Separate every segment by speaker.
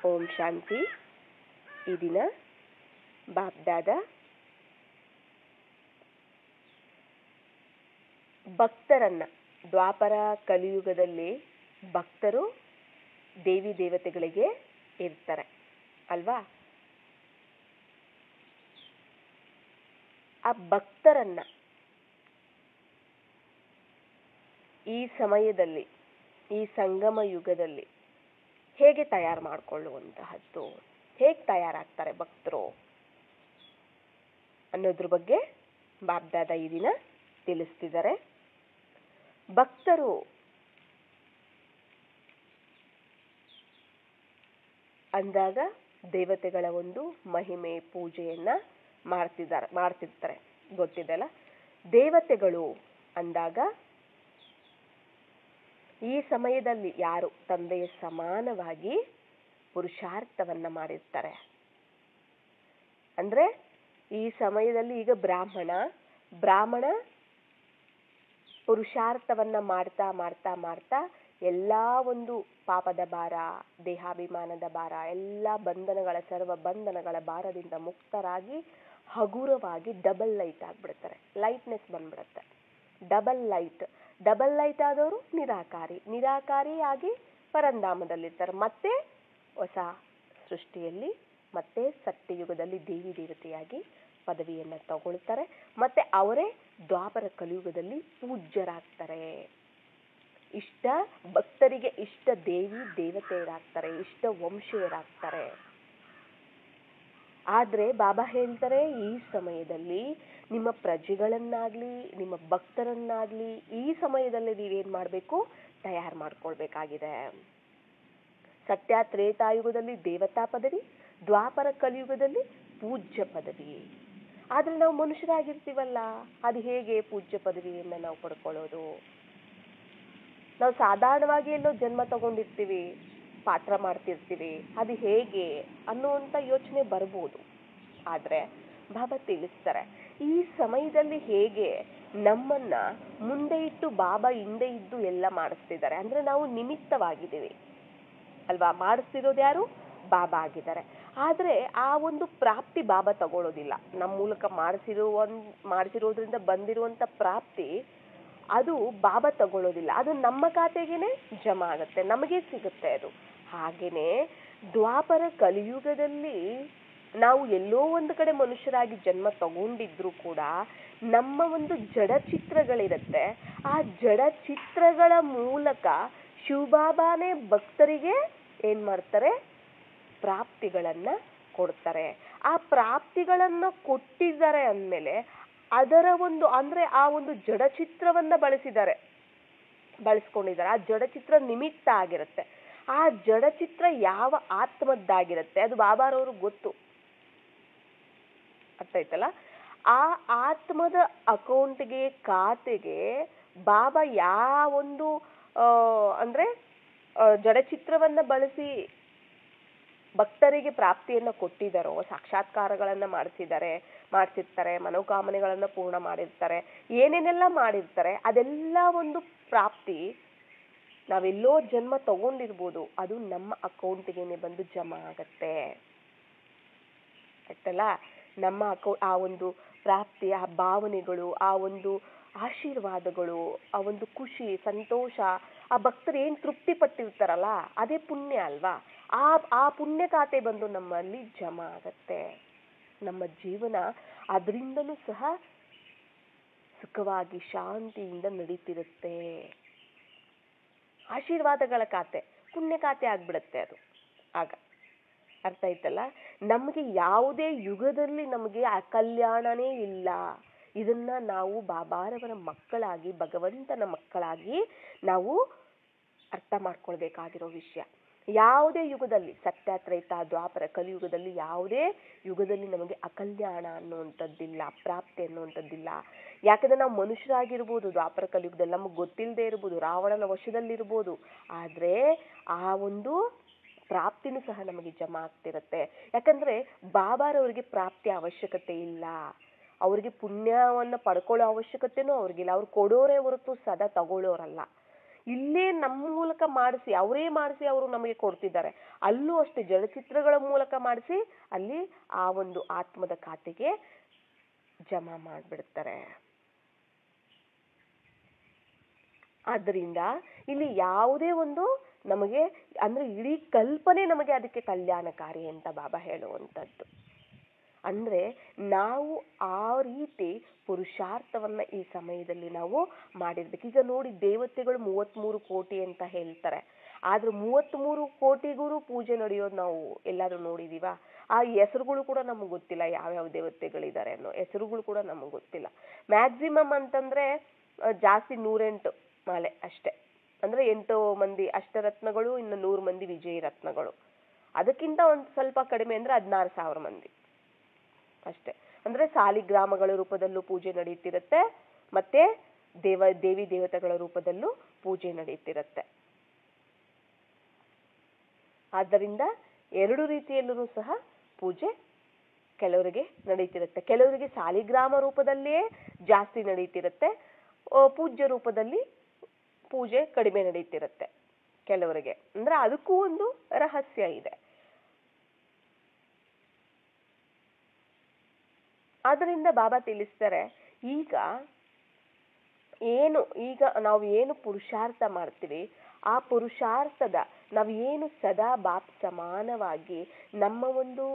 Speaker 1: ಓಂ ಶಾಂತಿ. ಈ ದಿನ ಬಾಬ್ದಾದ ಭಕ್ತರನ್ನ, ದ್ವಾಪರ ಕಲಿಯುಗದಲ್ಲಿ ಭಕ್ತರು ದೇವಿ ದೇವತೆಗಳಿಗೆ ಇರ್ತಾರೆ ಅಲ್ವಾ? ಆ ಭಕ್ತರನ್ನ ಈ ಸಮಯದಲ್ಲಿ, ಈ ಸಂಗಮ ಯುಗದಲ್ಲಿ ಹೇಗೆ ತಯಾರು ಮಾಡಿಕೊಳ್ಳುವಂತಹದ್ದು, ಹೇಗೆ ತಯಾರಾಗ್ತಾರೆ ಭಕ್ತರು ಅನ್ನೋದ್ರ ಬಗ್ಗೆ ಬಾಬ್ದಾದ ಈ ದಿನ ತಿಳಿಸ್ತಿದ್ದಾರೆ. ಭಕ್ತರು ಅಂದಾಗ ದೇವತೆಗಳ ಒಂದು ಮಹಿಮೆ ಪೂಜೆಯನ್ನ ಮಾಡ್ತಿರ್ತಾರೆ, ಗೊತ್ತಿದೆಲ್ಲ. ದೇವತೆಗಳು ಅಂದಾಗ ಈ ಸಮಯದಲ್ಲಿ ಯಾರು ತಂದೆಯ ಸಮಾನವಾಗಿ ಪುರುಷಾರ್ಥವನ್ನ ಮಾಡಿರ್ತಾರೆ ಅಂದ್ರೆ, ಈ ಸಮಯದಲ್ಲಿ ಈಗ ಬ್ರಾಹ್ಮಣ ಪುರುಷಾರ್ಥವನ್ನ ಮಾಡ್ತಾ ಮಾಡ್ತಾ ಮಾಡ್ತಾ ಎಲ್ಲಾ ಒಂದು ಪಾಪದ ಭಾರ, ದೇಹಾಭಿಮಾನದ ಭಾರ, ಎಲ್ಲ ಬಂಧನಗಳ, ಸರ್ವ ಬಂಧನಗಳ ಭಾರದಿಂದ ಮುಕ್ತರಾಗಿ ಹಗುರವಾಗಿ ಡಬಲ್ ಲೈಟ್ ಆಗ್ಬಿಡ್ತಾರೆ. ಲೈಟ್ನೆಸ್ ಬಂದ್ಬಿಡುತ್ತೆ. ಡಬಲ್ ಲೈಟ್ ಆದವರು ನಿರಾಕಾರಿಯಾಗಿ ಪರಂಧಾಮದಲ್ಲಿರ್ತಾರೆ. ಮತ್ತೆ ಹೊಸ ಸೃಷ್ಟಿಯಲ್ಲಿ, ಮತ್ತೆ ಸತ್ಯಯುಗದಲ್ಲಿ ದೇವಿ ದೇವತೆಯಾಗಿ ಪದವಿಯನ್ನ ತಗೊಳ್ತಾರೆ. ಮತ್ತೆ ಅವರೇ ದ್ವಾಪರ ಕಲಿಯುಗದಲ್ಲಿ ಪೂಜ್ಯರಾಗ್ತಾರೆ. ಭಕ್ತರಿಗೆ ಇಷ್ಟ ದೇವಿ ದೇವತೆಯರಾಗ್ತಾರೆ, ಇಷ್ಟ ವಂಶೀಯರಾಗ್ತಾರೆ. ಆದ್ರೆ ಬಾಬಾ ಹೇಳ್ತಾರೆ, ಈ ಸಮಯದಲ್ಲಿ ನಿಮ್ಮ ಪ್ರಜೆಗಳನ್ನಾಗ್ಲಿ, ನಿಮ್ಮ ಭಕ್ತರನ್ನಾಗ್ಲಿ ಈ ಸಮಯದಲ್ಲಿ ನೀವೇನ್ ಮಾಡ್ಬೇಕು, ತಯಾರು ಮಾಡ್ಕೊಳ್ಬೇಕಾಗಿದೆ. ಸತ್ಯ ತ್ರೇತಾಯುಗದಲ್ಲಿ ದೇವತಾ ಪದವಿ, ದ್ವಾಪರ ಕಲಿಯುಗದಲ್ಲಿ ಪೂಜ್ಯ ಪದವಿ. ಆದ್ರೆ ನಾವು ಮನುಷ್ಯರಾಗಿರ್ತೀವಲ್ಲ, ಅದು ಹೇಗೆ ಪೂಜ್ಯ ಪದವಿಯನ್ನ ನಾವು ಪಡ್ಕೊಳ್ಳೋದು? ನಾವು ಸಾಧಾರಣವಾಗಿ ಎಲ್ಲೋ ಜನ್ಮ ತಗೊಂಡಿರ್ತೀವಿ, ಪಾತ್ರ ಮಾಡ್ತಿರ್ತೀವಿ, ಅದು ಹೇಗೆ ಅನ್ನುವಂಥ ಯೋಚನೆ ಬರ್ಬೋದು. ಆದ್ರೆ ಬಾಬಾ ತಿಳಿಸ್ತಾರೆ, ಈ ಸಮಯದಲ್ಲಿ ಹೇಗೆ ನಮ್ಮನ್ನ ಮುಂದೆ ಇಟ್ಟು ಬಾಬಾ ಹಿಂದೆ ಇದ್ದು ಎಲ್ಲ ಮಾಡಿಸ್ತಿದ್ದಾರೆ. ಅಂದ್ರೆ ನಾವು ನಿಮಿತ್ತವಾಗಿದ್ದೀವಿ ಅಲ್ವಾ? ಮಾಡಿಸ್ತಿರೋದು ಯಾರು? ಬಾಬಾ ಆಗಿದ್ದಾರೆ. ಆದ್ರೆ ಆ ಒಂದು ಪ್ರಾಪ್ತಿ ಬಾಬಾ ತಗೊಳ್ಳೋದಿಲ್ಲ. ನಮ್ಮ ಮೂಲಕ ಮಾಡಿಸಿರೋದ್ರಿಂದ ಬಂದಿರುವಂತ ಪ್ರಾಪ್ತಿ ಅದು ಬಾಬಾ ತಗೊಳ್ಳೋದಿಲ್ಲ. ಅದು ನಮ್ಮ ಖಾತೆಗೇನೆ ಜಮಾ ಆಗುತ್ತೆ, ನಮಗೆ ಸಿಗುತ್ತೆ ಅದು. ಹಾಗೇನೆ ದ್ವಾಪರ ಕಲಿಯುಗದಲ್ಲಿ ನಾವು ಎಲ್ಲೋ ಒಂದು ಕಡೆ ಮನುಷ್ಯರಾಗಿ ಜನ್ಮ ತಗೊಂಡಿದ್ರು ಕೂಡ ನಮ್ಮ ಒಂದು ಜಡ ಚಿತ್ರಗಳಿರುತ್ತೆ. ಆ ಜಡ ಚಿತ್ರಗಳ ಮೂಲಕ ಶಿವಬಾಬಾನೇ ಭಕ್ತರಿಗೆ ಏನ್ ಮಾಡ್ತಾರೆ, ಪ್ರಾಪ್ತಿಗಳನ್ನ ಕೊಡ್ತಾರೆ. ಆ ಪ್ರಾಪ್ತಿಗಳನ್ನ ಕೊಟ್ಟಿದ್ದಾರೆ ಅಂದ್ಮೇಲೆ ಅದರ ಒಂದು ಅಂದ್ರೆ ಆ ಒಂದು ಜಡ ಚಿತ್ರವನ್ನ ಬಳಸ್ಕೊಂಡಿದ್ದಾರೆ. ಆ ಜಡಚಿತ್ರ ನಿಮಿತ್ತ ಆಗಿರುತ್ತೆ. ಆ ಜಡಚಿತ್ರ ಯಾವ ಆತ್ಮದ್ದಾಗಿರುತ್ತೆ ಅದು ಬಾಬಾರವ್ರಿಗೆ ಗೊತ್ತು. ಅರ್ಥ ಆಯ್ತಲ್ಲ? ಆ ಆತ್ಮದ ಅಕೌಂಟ್ಗೆ, ಖಾತೆಗೆ ಬಾಬಾ ಯಾವೊಂದು ಅಂದ್ರೆ ಜಡಚಿತ್ರವನ್ನ ಬಳಸಿ ಭಕ್ತರಿಗೆ ಪ್ರಾಪ್ತಿಯನ್ನ ಕೊಟ್ಟಿದ್ದಾರೋ, ಸಾಕ್ಷಾತ್ಕಾರಗಳನ್ನ ಮಾಡಿಸಿರ್ತಾರೆ, ಮನೋಕಾಮನೆಗಳನ್ನ ಪೂರ್ಣ ಮಾಡಿರ್ತಾರೆ, ಏನೇನೆಲ್ಲ ಮಾಡಿರ್ತಾರೆ, ಅದೆಲ್ಲ ಒಂದು ಪ್ರಾಪ್ತಿ ನಾವೆಲ್ಲೋ ಜನ್ಮ ತಗೊಂಡಿರ್ಬೋದು, ಅದು ನಮ್ಮ ಅಕೌಂಟ್ಗೆನೆ ಬಂದು ಜಮಾ ಆಗತ್ತೆ. ಆಯ್ತಲ್ಲ? ನಮ್ಮ ಆ ಒಂದು ಪ್ರಾಪ್ತಿ, ಆ ಭಾವನೆಗಳು, ಆ ಒಂದು ಆಶೀರ್ವಾದಗಳು, ಆ ಒಂದು ಖುಷಿ, ಸಂತೋಷ, ಆ ಭಕ್ತರು ಏನ್ ತೃಪ್ತಿ ಪಟ್ಟಿರ್ತಾರಲ್ಲ, ಅದೇ ಪುಣ್ಯ ಅಲ್ವಾ? ಆ ಪುಣ್ಯ ಖಾತೆ ಬಂದು ನಮ್ಮಲ್ಲಿ ಜಮಾ ಆಗತ್ತೆ. ನಮ್ಮ ಜೀವನ ಅದರಿಂದಲೂ ಸಹ ಸುಖವಾಗಿ ಶಾಂತಿಯಿಂದ ನಡೀತಿರುತ್ತೆ. ಆಶೀರ್ವಾದಗಳ ಖಾತೆ, ಪುಣ್ಯ ಖಾತೆ ಆಗ್ಬಿಡತ್ತೆ ಅದು ಆಗ. ಅರ್ಥ ಆಯ್ತಲ್ಲ? ನಮಗೆ ಯಾವುದೇ ಯುಗದಲ್ಲಿ ನಮಗೆ ಅಕಲ್ಯಾಣನೇ ಇಲ್ಲ. ಇದನ್ನ ನಾವು ಬಾಬಾರವರ ಮಕ್ಕಳಾಗಿ, ಭಗವಂತನ ಮಕ್ಕಳಾಗಿ ನಾವು ಅರ್ಥ ಮಾಡ್ಕೊಳ್ಬೇಕಾಗಿರೋ ವಿಷಯ. ಯಾವುದೇ ಯುಗದಲ್ಲಿ, ಸತ್ಯ ತ್ರೈತ ದ್ವಾಪರ ಕಲಿಯುಗದಲ್ಲಿ ಯಾವುದೇ ಯುಗದಲ್ಲಿ ನಮಗೆ ಅಕಲ್ಯಾಣ ಅನ್ನುವಂಥದ್ದಿಲ್ಲ, ಪ್ರಾಪ್ತಿ ಅನ್ನುವಂಥದ್ದಿಲ್ಲ. ಯಾಕಂದ್ರೆ ನಾವು ಮನುಷ್ಯರಾಗಿರ್ಬೋದು ದ್ವಾಪರ ಕಲಿಯುಗದಲ್ಲಿ, ನಮಗೆ ಗೊತ್ತಿಲ್ಲದೆ ಇರ್ಬೋದು, ರಾವಣನ ವಶದಲ್ಲಿರ್ಬೋದು, ಆದ್ರೆ ಆ ಒಂದು ಪ್ರಾಪ್ತಿನೂ ಸಹ ನಮಗೆ ಜಮಾ ಆಗ್ತಿರತ್ತೆ. ಯಾಕಂದ್ರೆ ಬಾಬಾರವರಿಗೆ ಪ್ರಾಪ್ತಿ ಅವಶ್ಯಕತೆ ಇಲ್ಲ. ಅವ್ರಿಗೆ ಪುಣ್ಯವನ್ನ ಪಡ್ಕೊಳ್ಳೋ ಅವಶ್ಯಕತೆನೂ ಅವ್ರಿಗಿಲ್ಲ. ಅವ್ರು ಕೊಡೋರೇ ಹೊರತು ಸದಾ ತಗೊಳ್ಳೋರಲ್ಲ. ಇಲ್ಲೇ ನಮ್ಮ ಮೂಲಕ ಮಾಡಿಸಿ ಅವರೇ ಮಾಡಿಸಿ ಅವರು ನಮಗೆ ಕೊಡ್ತಿದ್ದಾರೆ. ಅಲ್ಲೂ ಅಷ್ಟೇ ಜಡಚಿತ್ರಗಳ ಮೂಲಕ ಮಾಡಿಸಿ ಅಲ್ಲಿ ಆ ಒಂದು ಆತ್ಮದ ಖಾತೆಗೆ ಜಮಾ ಮಾಡಿಬಿಡ್ತಾರೆ. ಆದ್ದರಿಂದ ಇಲ್ಲಿ ಯಾವುದೇ ಒಂದು ನಮಗೆ ಅಂದ್ರೆ ಇಡೀ ಕಲ್ಪನೆ ನಮಗೆ ಅದಕ್ಕೆ ಕಲ್ಯಾಣಕಾರಿ ಅಂತ ಬಾಬಾ ಹೇಳುವಂಥದ್ದು. ಅಂದ್ರೆ ನಾವು ಆ ರೀತಿ ಪುರುಷಾರ್ಥವನ್ನ ಈ ಸಮಯದಲ್ಲಿ ನಾವು ಮಾಡಿರ್ಬೇಕು. ಈಗ ನೋಡಿ, ದೇವತೆಗಳು 33 ಕೋಟಿ ಅಂತ ಹೇಳ್ತಾರೆ, ಆದ್ರೆ 33 ಕೋಟಿಗೂ ಪೂಜೆ ನಡೆಯೋದು ನಾವು ಎಲ್ಲಾದ್ರೂ ನೋಡಿದೀವಾ? ಆ ಹೆಸರುಗಳು ಕೂಡ ನಮ್ಗೆ ಗೊತ್ತಿಲ್ಲ, ಯಾವ್ಯಾವ ದೇವತೆಗಳಿದ್ದಾರೆ ಅನ್ನೋ ಹೆಸರುಗಳು ಕೂಡ ನಮ್ಗೆ ಗೊತ್ತಿಲ್ಲ. ಮ್ಯಾಕ್ಸಿಮಮ್ ಅಂತಂದ್ರೆ ಜಾಸ್ತಿ 108 ಮಾಲೆ ಅಷ್ಟೇ. ಅಂದ್ರೆ 8 ಮಂದಿ ಅಷ್ಟರತ್ನಗಳು, ಇನ್ನು 100 ಮಂದಿ ವಿಜಯ ರತ್ನಗಳು. ಅದಕ್ಕಿಂತ ಒಂದು ಸ್ವಲ್ಪ ಕಡಿಮೆ ಅಂದ್ರೆ 16,000 ಮಂದಿ ಅಷ್ಟೇ. ಅಂದ್ರೆ ಸಾಲಿಗ್ರಾಮಗಳ ರೂಪದಲ್ಲೂ ಪೂಜೆ ನಡೀತಿರುತ್ತೆ, ಮತ್ತೆ ದೇವಿ ದೇವತೆಗಳ ರೂಪದಲ್ಲೂ ಪೂಜೆ ನಡೀತಿರುತ್ತೆ. ಆದ್ದರಿಂದ 2 ರೀತಿಯಲ್ಲೂ ಸಹ ಪೂಜೆ ಕೆಲವರಿಗೆ ನಡೀತಿರುತ್ತೆ. ಕೆಲವರಿಗೆ ಸಾಲಿಗ್ರಾಮ ರೂಪದಲ್ಲಿಯೇ ಜಾಸ್ತಿ ನಡೀತಿರುತ್ತೆ, ಪೂಜ್ಯ ರೂಪದಲ್ಲಿ ಪೂಜೆ ಕಡಿಮೆ ನಡೀತಿರುತ್ತೆ ಕೆಲವರಿಗೆ. ಅಂದ್ರೆ ಅದಕ್ಕೂ ಒಂದು ರಹಸ್ಯ ಇದೆ. ಆದ್ದರಿಂದ ಬಾಬಾ ತಿಳಿಸ್ತಾರೆ, ಈಗ ನಾವು ಏನು ಪುರುಷಾರ್ಥ ಮಾಡ್ತೀವಿ, ಆ ಪುರುಷಾರ್ಥದ ನಾವು ಏನು ಸದಾ ಬಾಪ್ ಸಮಾನವಾಗಿ ನಮ್ಮ ಒಂದು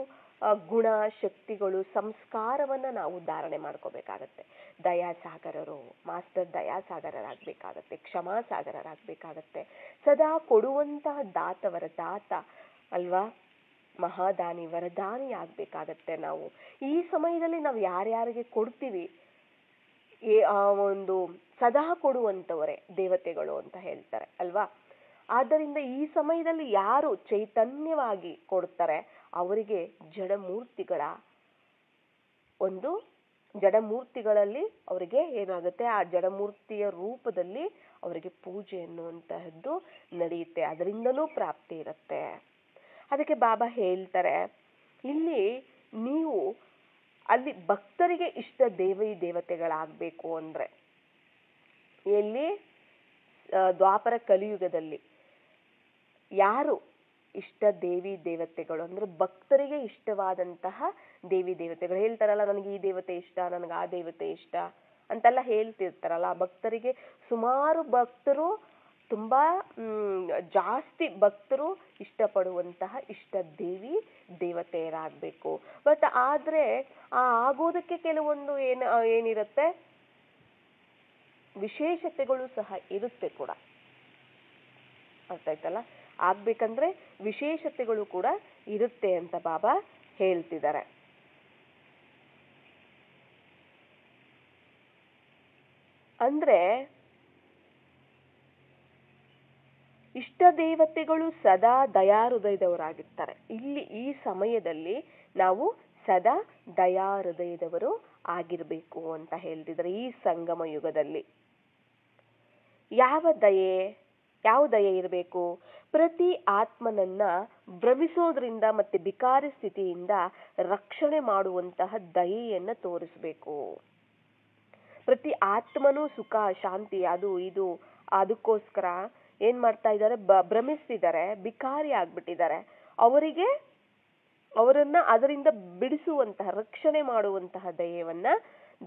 Speaker 1: ಗುಣ, ಶಕ್ತಿಗಳು, ಸಂಸ್ಕಾರವನ್ನ ನಾವು ಧಾರಣೆ ಮಾಡ್ಕೋಬೇಕಾಗತ್ತೆ. ದಯಾಸಾಗರರು, ಮಾಸ್ಟರ್ ದಯಾಸಾಗರರಾಗಬೇಕಾಗತ್ತೆ, ಕ್ಷಮಾಸಾಗರರಾಗಬೇಕಾಗತ್ತೆ, ಸದಾ ಕೊಡುವಂತಹ ದಾತ ಅಲ್ವಾ, ಮಹಾದಾನಿ ವರದಾನಿ ಆಗ್ಬೇಕಾಗತ್ತೆ. ನಾವು ಈ ಸಮಯದಲ್ಲಿ ನಾವು ಯಾರ್ಯಾರಿಗೆ ಕೊಡ್ತೀವಿ, ಆ ಒಂದು ಸದಾ ಕೊಡುವಂತವರೇ ದೇವತೆಗಳು ಅಂತ ಹೇಳ್ತಾರೆ ಅಲ್ವಾ. ಆದ್ದರಿಂದ ಈ ಸಮಯದಲ್ಲಿ ಯಾರು ಚೈತನ್ಯವಾಗಿ ಕೊಡ್ತಾರೆ ಅವರಿಗೆ ಜಡಮೂರ್ತಿಗಳಲ್ಲಿ ಅವರಿಗೆ ಏನಾಗುತ್ತೆ, ಆ ಜಡಮೂರ್ತಿಯ ರೂಪದಲ್ಲಿ ಅವರಿಗೆ ಪೂಜೆ ಅನ್ನುವಂತಹದ್ದು ನಡೆಯುತ್ತೆ, ಅದರಿಂದನೂ ಪ್ರಾಪ್ತಿ ಇರುತ್ತೆ. ಅದಕ್ಕೆ ಬಾಬಾ ಹೇಳ್ತಾರೆ, ಇಲ್ಲಿ ನೀವು ಅಲ್ಲಿ ಭಕ್ತರಿಗೆ ಇಷ್ಟ ದೇವತೆಗಳಾಗಬೇಕು ಅಂದ್ರೆ, ಎಲ್ಲಿ ದ್ವಾಪರ ಕಲಿಯುಗದಲ್ಲಿ ಯಾರು ಇಷ್ಟ ದೇವತೆಗಳು ಅಂದ್ರೆ ಭಕ್ತರಿಗೆ ಇಷ್ಟವಾದಂತಹ ದೇವತೆಗಳು ಹೇಳ್ತಾರಲ್ಲ, ನನಗೆ ಈ ದೇವತೆ ಇಷ್ಟ, ನನಗೆ ಆ ದೇವತೆ ಇಷ್ಟ ಅಂತೆಲ್ಲ ಹೇಳ್ತಿರ್ತಾರಲ್ಲ. ಭಕ್ತರಿಗೆ ಸುಮಾರು ಭಕ್ತರು, ತುಂಬಾ ಜಾಸ್ತಿ ಭಕ್ತರು ಇಷ್ಟಪಡುವಂತಹ ಇಷ್ಟ ದೇವತೆಯರಾಗಬೇಕು. ಬಟ್ ಆದ್ರೆ ಆಗೋದಕ್ಕೆ ಕೆಲವೊಂದು ಏನಿರುತ್ತೆ, ವಿಶೇಷತೆಗಳು ಸಹ ಇರುತ್ತೆ ಕೂಡ. ಅರ್ಥ ಆಯ್ತಲ್ಲ, ಆಗ್ಬೇಕಂದ್ರೆ ವಿಶೇಷತೆಗಳು ಕೂಡ ಇರುತ್ತೆ ಅಂತ ಬಾಬಾ ಹೇಳ್ತಿದ್ದಾರೆ. ಅಂದ್ರೆ ಇಷ್ಟ ದೇವತೆಗಳು ಸದಾ ದಯಾಹೃದಯದವರಾಗಿರ್ತಾರೆ. ಇಲ್ಲಿ ಈ ಸಮಯದಲ್ಲಿ ನಾವು ಸದಾ ದಯಾಹೃದಯದವರು ಆಗಿರ್ಬೇಕು ಅಂತ ಹೇಳ್ತಿದ್ದಾರೆ. ಈ ಸಂಗಮ ಯುಗದಲ್ಲಿ ಯಾವ ದಯೆ ಇರಬೇಕು? ಪ್ರತಿ ಆತ್ಮನನ್ನ ಭ್ರಮಿಸೋದ್ರಿಂದ ಮತ್ತೆ ಬಿಕಾರಿ ಸ್ಥಿತಿಯಿಂದ ರಕ್ಷಣೆ ಮಾಡುವಂತಹ ದಯೆಯನ್ನ ತೋರಿಸ್ಬೇಕು. ಪ್ರತಿ ಆತ್ಮನೂ ಸುಖ, ಶಾಂತಿ, ಅದು ಇದು ಅದಕ್ಕೋಸ್ಕರ ಏನ್ ಮಾಡ್ತಾ ಇದ್ದಾರೆ, ಭ್ರಮಿಸ್ತಿದ್ದಾರೆ, ಬಿಕಾರಿ ಆಗ್ಬಿಟ್ಟಿದ್ದಾರೆ. ಅವರನ್ನ ಅದರಿಂದ ಬಿಡಿಸುವಂತಹ, ರಕ್ಷಣೆ ಮಾಡುವಂತಹ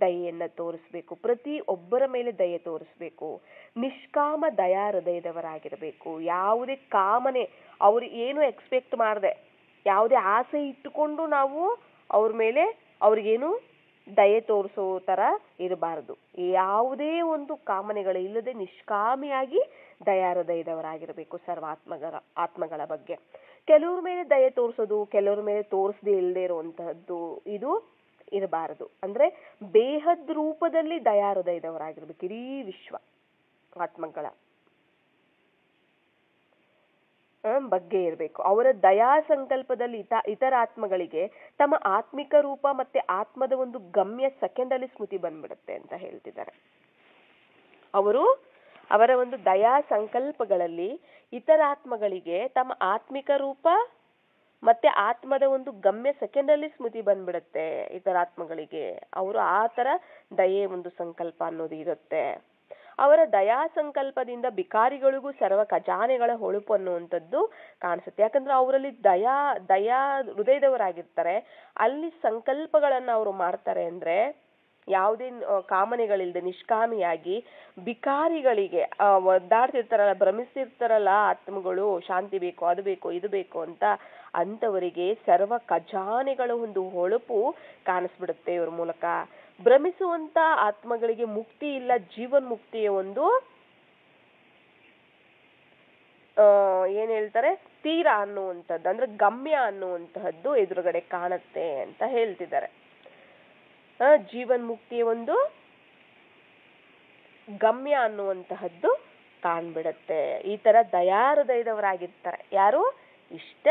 Speaker 1: ದಯೆಯನ್ನ ತೋರಿಸ್ಬೇಕು. ಪ್ರತಿ ಒಬ್ಬರ ಮೇಲೆ ದಯೆ ತೋರಿಸ್ಬೇಕು. ನಿಷ್ಕಾಮ ದಯಾ ಹೃದಯದವರಾಗಿರಬೇಕು. ಯಾವುದೇ ಕಾಮನೆ, ಅವ್ರು ಏನು ಎಕ್ಸ್ಪೆಕ್ಟ್ ಮಾಡದೆ, ಯಾವುದೇ ಆಸೆ ಇಟ್ಟುಕೊಂಡು ನಾವು ಅವ್ರ ಮೇಲೆ ಅವ್ರಿಗೇನು ದಯೆ ತೋರಿಸೋ ತರ ಇರಬಾರದು. ಯಾವುದೇ ಒಂದು ಕಾಮನೆಗಳು ಇಲ್ಲದೆ ನಿಷ್ಕಾಮಿಯಾಗಿ ದಯಾ ಹೃದಯದವರಾಗಿರಬೇಕು ಆತ್ಮಗಳ ಬಗ್ಗೆ. ಕೆಲವ್ರ ಮೇಲೆ ದಯೆ ತೋರಿಸೋದು, ಕೆಲವ್ರ ಮೇಲೆ ತೋರಿಸದೇ ಇಲ್ಲದೆ ಇರುವಂತಹದ್ದು ಇದು ಇರಬಾರದು. ಅಂದ್ರೆ ಬೇಹದ್ ರೂಪದಲ್ಲಿ ದಯಾ ಹೃದಯದವರಾಗಿರ್ಬೇಕು. ಇಡೀ ವಿಶ್ವ ಆತ್ಮಗಳ ಬಗ್ಗೆ ಇರಬೇಕು. ಅವರ ದಯಾ ಸಂಕಲ್ಪದಲ್ಲಿ ಇತರ ಆತ್ಮಗಳಿಗೆ ತಮ್ಮ ಆತ್ಮಿಕ ರೂಪ ಮತ್ತೆ ಆತ್ಮದ ಒಂದು ಗಮ್ಯ ಸೆಕೆಂಡಲ್ಲಿ ಸ್ಮೃತಿ ಬಂದ್ಬಿಡುತ್ತೆ ಅಂತ ಹೇಳ್ತಿದ್ದಾರೆ. ಅವರ ಒಂದು ದಯಾ ಸಂಕಲ್ಪಗಳಲ್ಲಿ ಇತರ ಆತ್ಮಗಳಿಗೆ ತಮ್ಮ ಆತ್ಮಿಕ ರೂಪ ಮತ್ತೆ ಆತ್ಮದ ಒಂದು ಗಮ್ಯ ಸೆಕೆಂಡಲ್ಲಿ ಸ್ಮೃತಿ ಬಂದ್ಬಿಡುತ್ತೆ ಇತರ ಆತ್ಮಗಳಿಗೆ. ಅವರು ಆ ತರ ದಯೆ ಒಂದು ಸಂಕಲ್ಪ ಅನ್ನೋದು ಇರುತ್ತೆ. ಅವರ ದಯಾ ಸಂಕಲ್ಪದಿಂದ ಭಿಕಾರಿಗಳಿಗೂ ಸರ್ವ ಖಜಾನೆಗಳ ಹೊಳಪು ಅನ್ನುವಂಥದ್ದು ಕಾಣಿಸುತ್ತೆ. ಯಾಕಂದ್ರೆ ಅವರಲ್ಲಿ ದಯಾ ಹೃದಯದವರಾಗಿರ್ತಾರೆ. ಅಲ್ಲಿ ಸಂಕಲ್ಪಗಳನ್ನ ಅವರು ಮಾಡ್ತಾರೆ ಅಂದ್ರೆ ಯಾವುದೇ ಕಾಮನೆಗಳಿಲ್ಲದೆ ನಿಷ್ಕಾಮಿಯಾಗಿ ಭಿಕಾರಿಗಳಿಗೆ ಒದ್ದಾಡ್ತಿರ್ತಾರಲ್ಲ, ಭ್ರಮಿಸ್ತಿರ್ತಾರಲ್ಲ ಆತ್ಮಗಳು, ಶಾಂತಿ ಬೇಕು, ಅದು ಬೇಕು, ಇದು ಬೇಕು ಅಂತ, ಅಂತವರಿಗೆ ಸರ್ವ ಖಜಾನೆಗಳ ಒಂದು ಹೊಳಪು ಕಾಣಿಸ್ಬಿಡುತ್ತೆ ಇವ್ರ ಮೂಲಕ. ಭ್ರಮಿಸುವಂತ ಆತ್ಮಗಳಿಗೆ ಮುಕ್ತಿ ಇಲ್ಲ, ಜೀವನ್ ಮುಕ್ತಿಯ ಒಂದು ಏನ್ ಹೇಳ್ತಾರೆ ತೀರ ಅನ್ನುವಂಥದ್ದು, ಅಂದ್ರೆ ಗಮ್ಯ ಅನ್ನುವಂತಹದ್ದು ಎದುರುಗಡೆ ಕಾಣುತ್ತೆ ಅಂತ ಹೇಳ್ತಿದ್ದಾರೆ. ಜೀವನ್ ಮುಕ್ತಿಯ ಒಂದು ಗಮ್ಯ ಅನ್ನುವಂತಹದ್ದು ಕಾಣ್ಬಿಡತ್ತೆ. ಈ ತರ ದಯಾಹೃದಯದವರಾಗಿರ್ತಾರೆ ಯಾರು? ಇಷ್ಟ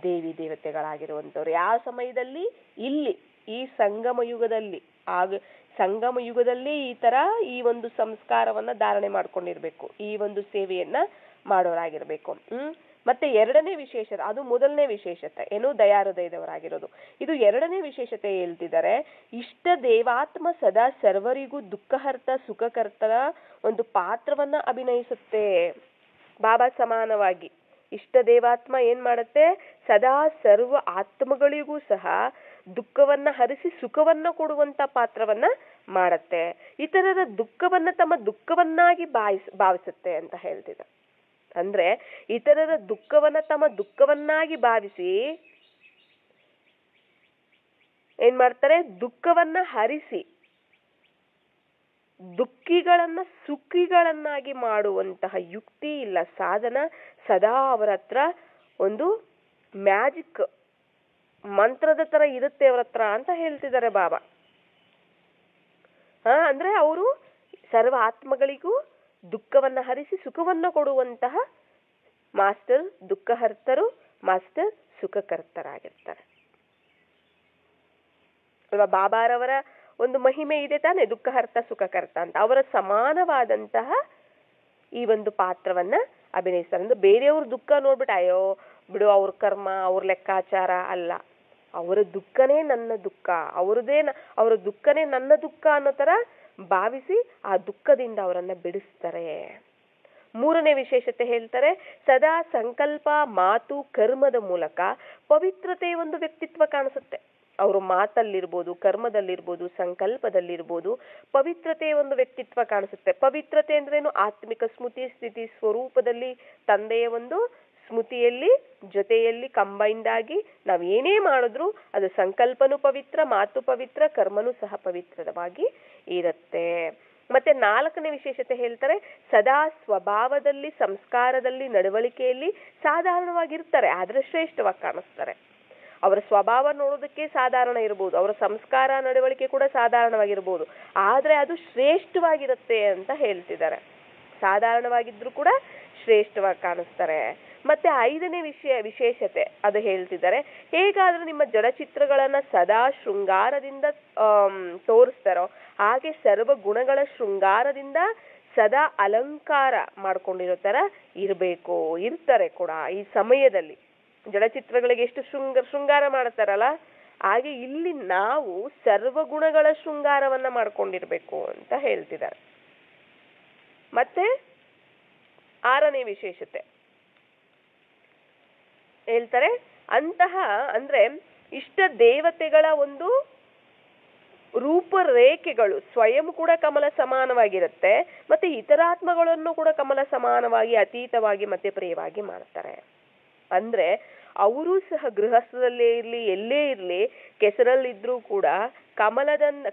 Speaker 1: ದೇವಿ ದೇವತೆಗಳಾಗಿರುವಂತವ್ರು. ಯಾವ ಸಮಯದಲ್ಲಿ? ಇಲ್ಲಿ ಈ ಸಂಗಮ ಯುಗದಲ್ಲಿ. ಸಂಗಮ ಯುಗದಲ್ಲಿ ಈ ತರ ಈ ಒಂದು ಸಂಸ್ಕಾರವನ್ನ ಧಾರಣೆ ಮಾಡ್ಕೊಂಡಿರ್ಬೇಕು, ಈ ಒಂದು ಸೇವೆಯನ್ನ ಮಾಡೋರಾಗಿರ್ಬೇಕು. ಮತ್ತೆ ಎರಡನೇ ವಿಶೇಷತೆ, ಅದು ಮೊದಲನೇ ವಿಶೇಷತೆ ಏನು? ದಯಾಹೃದಯದವರಾಗಿರೋದು. ಇದು ಎರಡನೇ ವಿಶೇಷತೆ ಹೇಳ್ತಿದ್ದಾರೆ. ಇಷ್ಟ ದೇವಾತ್ಮ ಸದಾ ಸರ್ವರಿಗೂ ದುಃಖಹರ್ತ ಸುಖಕರ್ತರ ಒಂದು ಪಾತ್ರವನ್ನ ಅಭಿನಯಿಸುತ್ತೆ. ಬಾಬಾ ಸಮಾನವಾಗಿ ಇಷ್ಟ ದೇವಾತ್ಮ ಏನ್ ಮಾಡುತ್ತೆ? ಸದಾ ಸರ್ವ ಆತ್ಮಗಳಿಗೂ ಸಹ ದುಃಖವನ್ನ ಹರಿಸಿ ಸುಖವನ್ನ ಕೊಡುವಂತ ಪಾತ್ರವನ್ನ ಮಾಡತ್ತೆ. ಇತರರ ದುಃಖವನ್ನ ತಮ್ಮ ದುಃಖವನ್ನಾಗಿ ಭಾವಿಸುತ್ತೆ ಅಂತ ಹೇಳ್ತಿದ್ದ. ಅಂದ್ರೆ ಇತರರ ದುಃಖವನ್ನ ತಮ್ಮ ದುಃಖವನ್ನಾಗಿ ಭಾವಿಸಿ ಏನ್ ಮಾಡ್ತಾರೆ? ದುಃಖವನ್ನ ಹರಿಸಿ ದುಃಖಿಗಳನ್ನ ಸುಖಿಗಳನ್ನಾಗಿ ಮಾಡುವಂತಹ ಯುಕ್ತಿ ಇಲ್ಲ, ಸಾಧನ ಸದಾ ಅವರ ಹತ್ರ ಒಂದು ಮ್ಯಾಜಿಕ್ ಮಂತ್ರದ ತರ ಇರುತ್ತೆ ಅವರ ಹತ್ರ ಅಂತ ಹೇಳ್ತಿದ್ದಾರೆ ಬಾಬಾ. ಅಂದ್ರೆ ಅವರು ಸರ್ವ ಆತ್ಮಗಳಿಗೂ ದುಃಖವನ್ನ ಹರಿಸಿ ಸುಖವನ್ನ ಕೊಡುವಂತಹ ಮಾಸ್ಟರ್ ದುಃಖಹರ್ತರು, ಮಾಸ್ಟರ್ ಸುಖಕರ್ತರಾಗಿರ್ತಾರೆ ಅಲ್ವಾ? ಬಾಬಾರವರ ಒಂದು ಮಹಿಮೆ ಇದೆ ತಾನೆ, ದುಃಖಹರ್ತ ಸುಖಕರ್ತ ಅಂತ. ಅವರ ಸಮಾನವಾದಂತಹ ಈ ಒಂದು ಪಾತ್ರವನ್ನ ಅಭಿನಯಿಸ್ತಾರೆ. ಅಂದ್ರೆ ಬೇರೆಯವ್ರ ದುಃಖ ನೋಡ್ಬಿಟ್ಟು ಅಯ್ಯೋ ಬಿಡು ಅವ್ರ ಕರ್ಮ, ಅವ್ರ ಲೆಕ್ಕಾಚಾರ ಅಲ್ಲ, ಅವರ ದುಃಖನೇ ನನ್ನ ದುಃಖ, ಅವರ ದುಃಖನೇ ನನ್ನ ದುಃಖ ಅನ್ನೋ ತರ ಭಾವಿಸಿ ಆ ದುಃಖದಿಂದ ಅವರನ್ನ ಬಿಡಿಸ್ತಾರೆ. ಮೂರನೇ ವಿಶೇಷತೆ ಹೇಳ್ತಾರೆ, ಸದಾ ಸಂಕಲ್ಪ ಮಾತು ಕರ್ಮದ ಮೂಲಕ ಪವಿತ್ರತೆಯ ಒಂದು ವ್ಯಕ್ತಿತ್ವ ಕಾಣಿಸುತ್ತೆ. ಅವರು ಮಾತಲ್ಲಿರ್ಬೋದು, ಕರ್ಮದಲ್ಲಿರ್ಬೋದು, ಸಂಕಲ್ಪದಲ್ಲಿರ್ಬೋದು ಪವಿತ್ರತೆಯ ಒಂದು ವ್ಯಕ್ತಿತ್ವ ಕಾಣಿಸುತ್ತೆ. ಪವಿತ್ರತೆ ಅಂದ್ರೇನು? ಆತ್ಮಿಕ ಸ್ಮೃತಿ ಸ್ಥಿತಿ ಸ್ವರೂಪದಲ್ಲಿ ತಂದೆಯ ಒಂದು ಸ್ಮೃತಿಯಲ್ಲಿ ಜೊತೆಯಲ್ಲಿ ಕಂಬೈನ್ಡ್ ಆಗಿ ನಾವ್ ಏನೇ ಮಾಡಿದ್ರು ಅದು ಸಂಕಲ್ಪನೂ ಪವಿತ್ರ, ಮಾತು ಪವಿತ್ರ, ಕರ್ಮನೂ ಸಹ ಪವಿತ್ರವಾಗಿ ಇರುತ್ತೆ. ಮತ್ತೆ ನಾಲ್ಕನೇ ವಿಶೇಷತೆ ಹೇಳ್ತಾರೆ, ಸದಾ ಸ್ವಭಾವದಲ್ಲಿ ಸಂಸ್ಕಾರದಲ್ಲಿ ನಡವಳಿಕೆಯಲ್ಲಿ ಸಾಧಾರಣವಾಗಿರ್ತಾರೆ, ಆದ್ರೆ ಶ್ರೇಷ್ಠವಾಗಿ ಕಾಣಿಸ್ತಾರೆ. ಅವರ ಸ್ವಭಾವ ನೋಡೋದಕ್ಕೆ ಸಾಧಾರಣ ಇರ್ಬೋದು, ಅವರ ಸಂಸ್ಕಾರ ನಡವಳಿಕೆ ಕೂಡ ಸಾಧಾರಣವಾಗಿರ್ಬೋದು, ಆದ್ರೆ ಅದು ಶ್ರೇಷ್ಠವಾಗಿರುತ್ತೆ ಅಂತ ಹೇಳ್ತಿದ್ದಾರೆ. ಸಾಧಾರಣವಾಗಿದ್ರು ಕೂಡ ಶ್ರೇಷ್ಠವಾಗಿ ಕಾಣಿಸ್ತಾರೆ. ಮತ್ತೆ ಐದನೇ ವಿಶೇಷತೆ ಅದು ಹೇಳ್ತಿದ್ದಾರೆ, ಹೇಗಾದ್ರೂ ನಿಮ್ಮ ಜಡಚಿತ್ರಗಳನ್ನ ಸದಾ ಶೃಂಗಾರದಿಂದ ತೋರಿಸ್ತಾರೋ ಹಾಗೆ ಸರ್ವ ಗುಣಗಳ ಶೃಂಗಾರದಿಂದ ಸದಾ ಅಲಂಕಾರ ಮಾಡ್ಕೊಂಡಿರೋ ತರ ಇರ್ತಾರೆ ಕೂಡ ಈ ಸಮಯದಲ್ಲಿ. ಜಡಚಿತ್ರಗಳಿಗೆ ಎಷ್ಟು ಶೃಂಗಾರ ಮಾಡ್ತಾರಲ್ಲ, ಹಾಗೆ ಇಲ್ಲಿ ನಾವು ಸರ್ವ ಗುಣಗಳ ಶೃಂಗಾರವನ್ನ ಮಾಡ್ಕೊಂಡಿರ್ಬೇಕು ಅಂತ ಹೇಳ್ತಿದ್ದಾರೆ. ಮತ್ತೆ ಆರನೇ ವಿಶೇಷತೆ ಹೇಳ್ತಾರೆ, ಅಂದ್ರೆ ಇಷ್ಟ ದೇವತೆಗಳ ಒಂದು ರೂಪರೇಖೆಗಳು ಸ್ವಯಂ ಕೂಡ ಕಮಲ ಸಮಾನವಾಗಿರುತ್ತೆ, ಮತ್ತೆ ಇತರಾತ್ಮಗಳನ್ನು ಕೂಡ ಕಮಲ ಸಮಾನವಾಗಿ ಅತೀತವಾಗಿ ಮತ್ತೆ ಪ್ರಿಯವಾಗಿ ಮಾಡ್ತಾರೆ. ಅಂದ್ರೆ ಅವರು ಸಹ ಗೃಹಸ್ಥದಲ್ಲೇ ಇರ್ಲಿ ಎಲ್ಲೇ ಇರ್ಲಿ ಕೆಸರಲ್ಲಿದ್ರೂ ಕೂಡ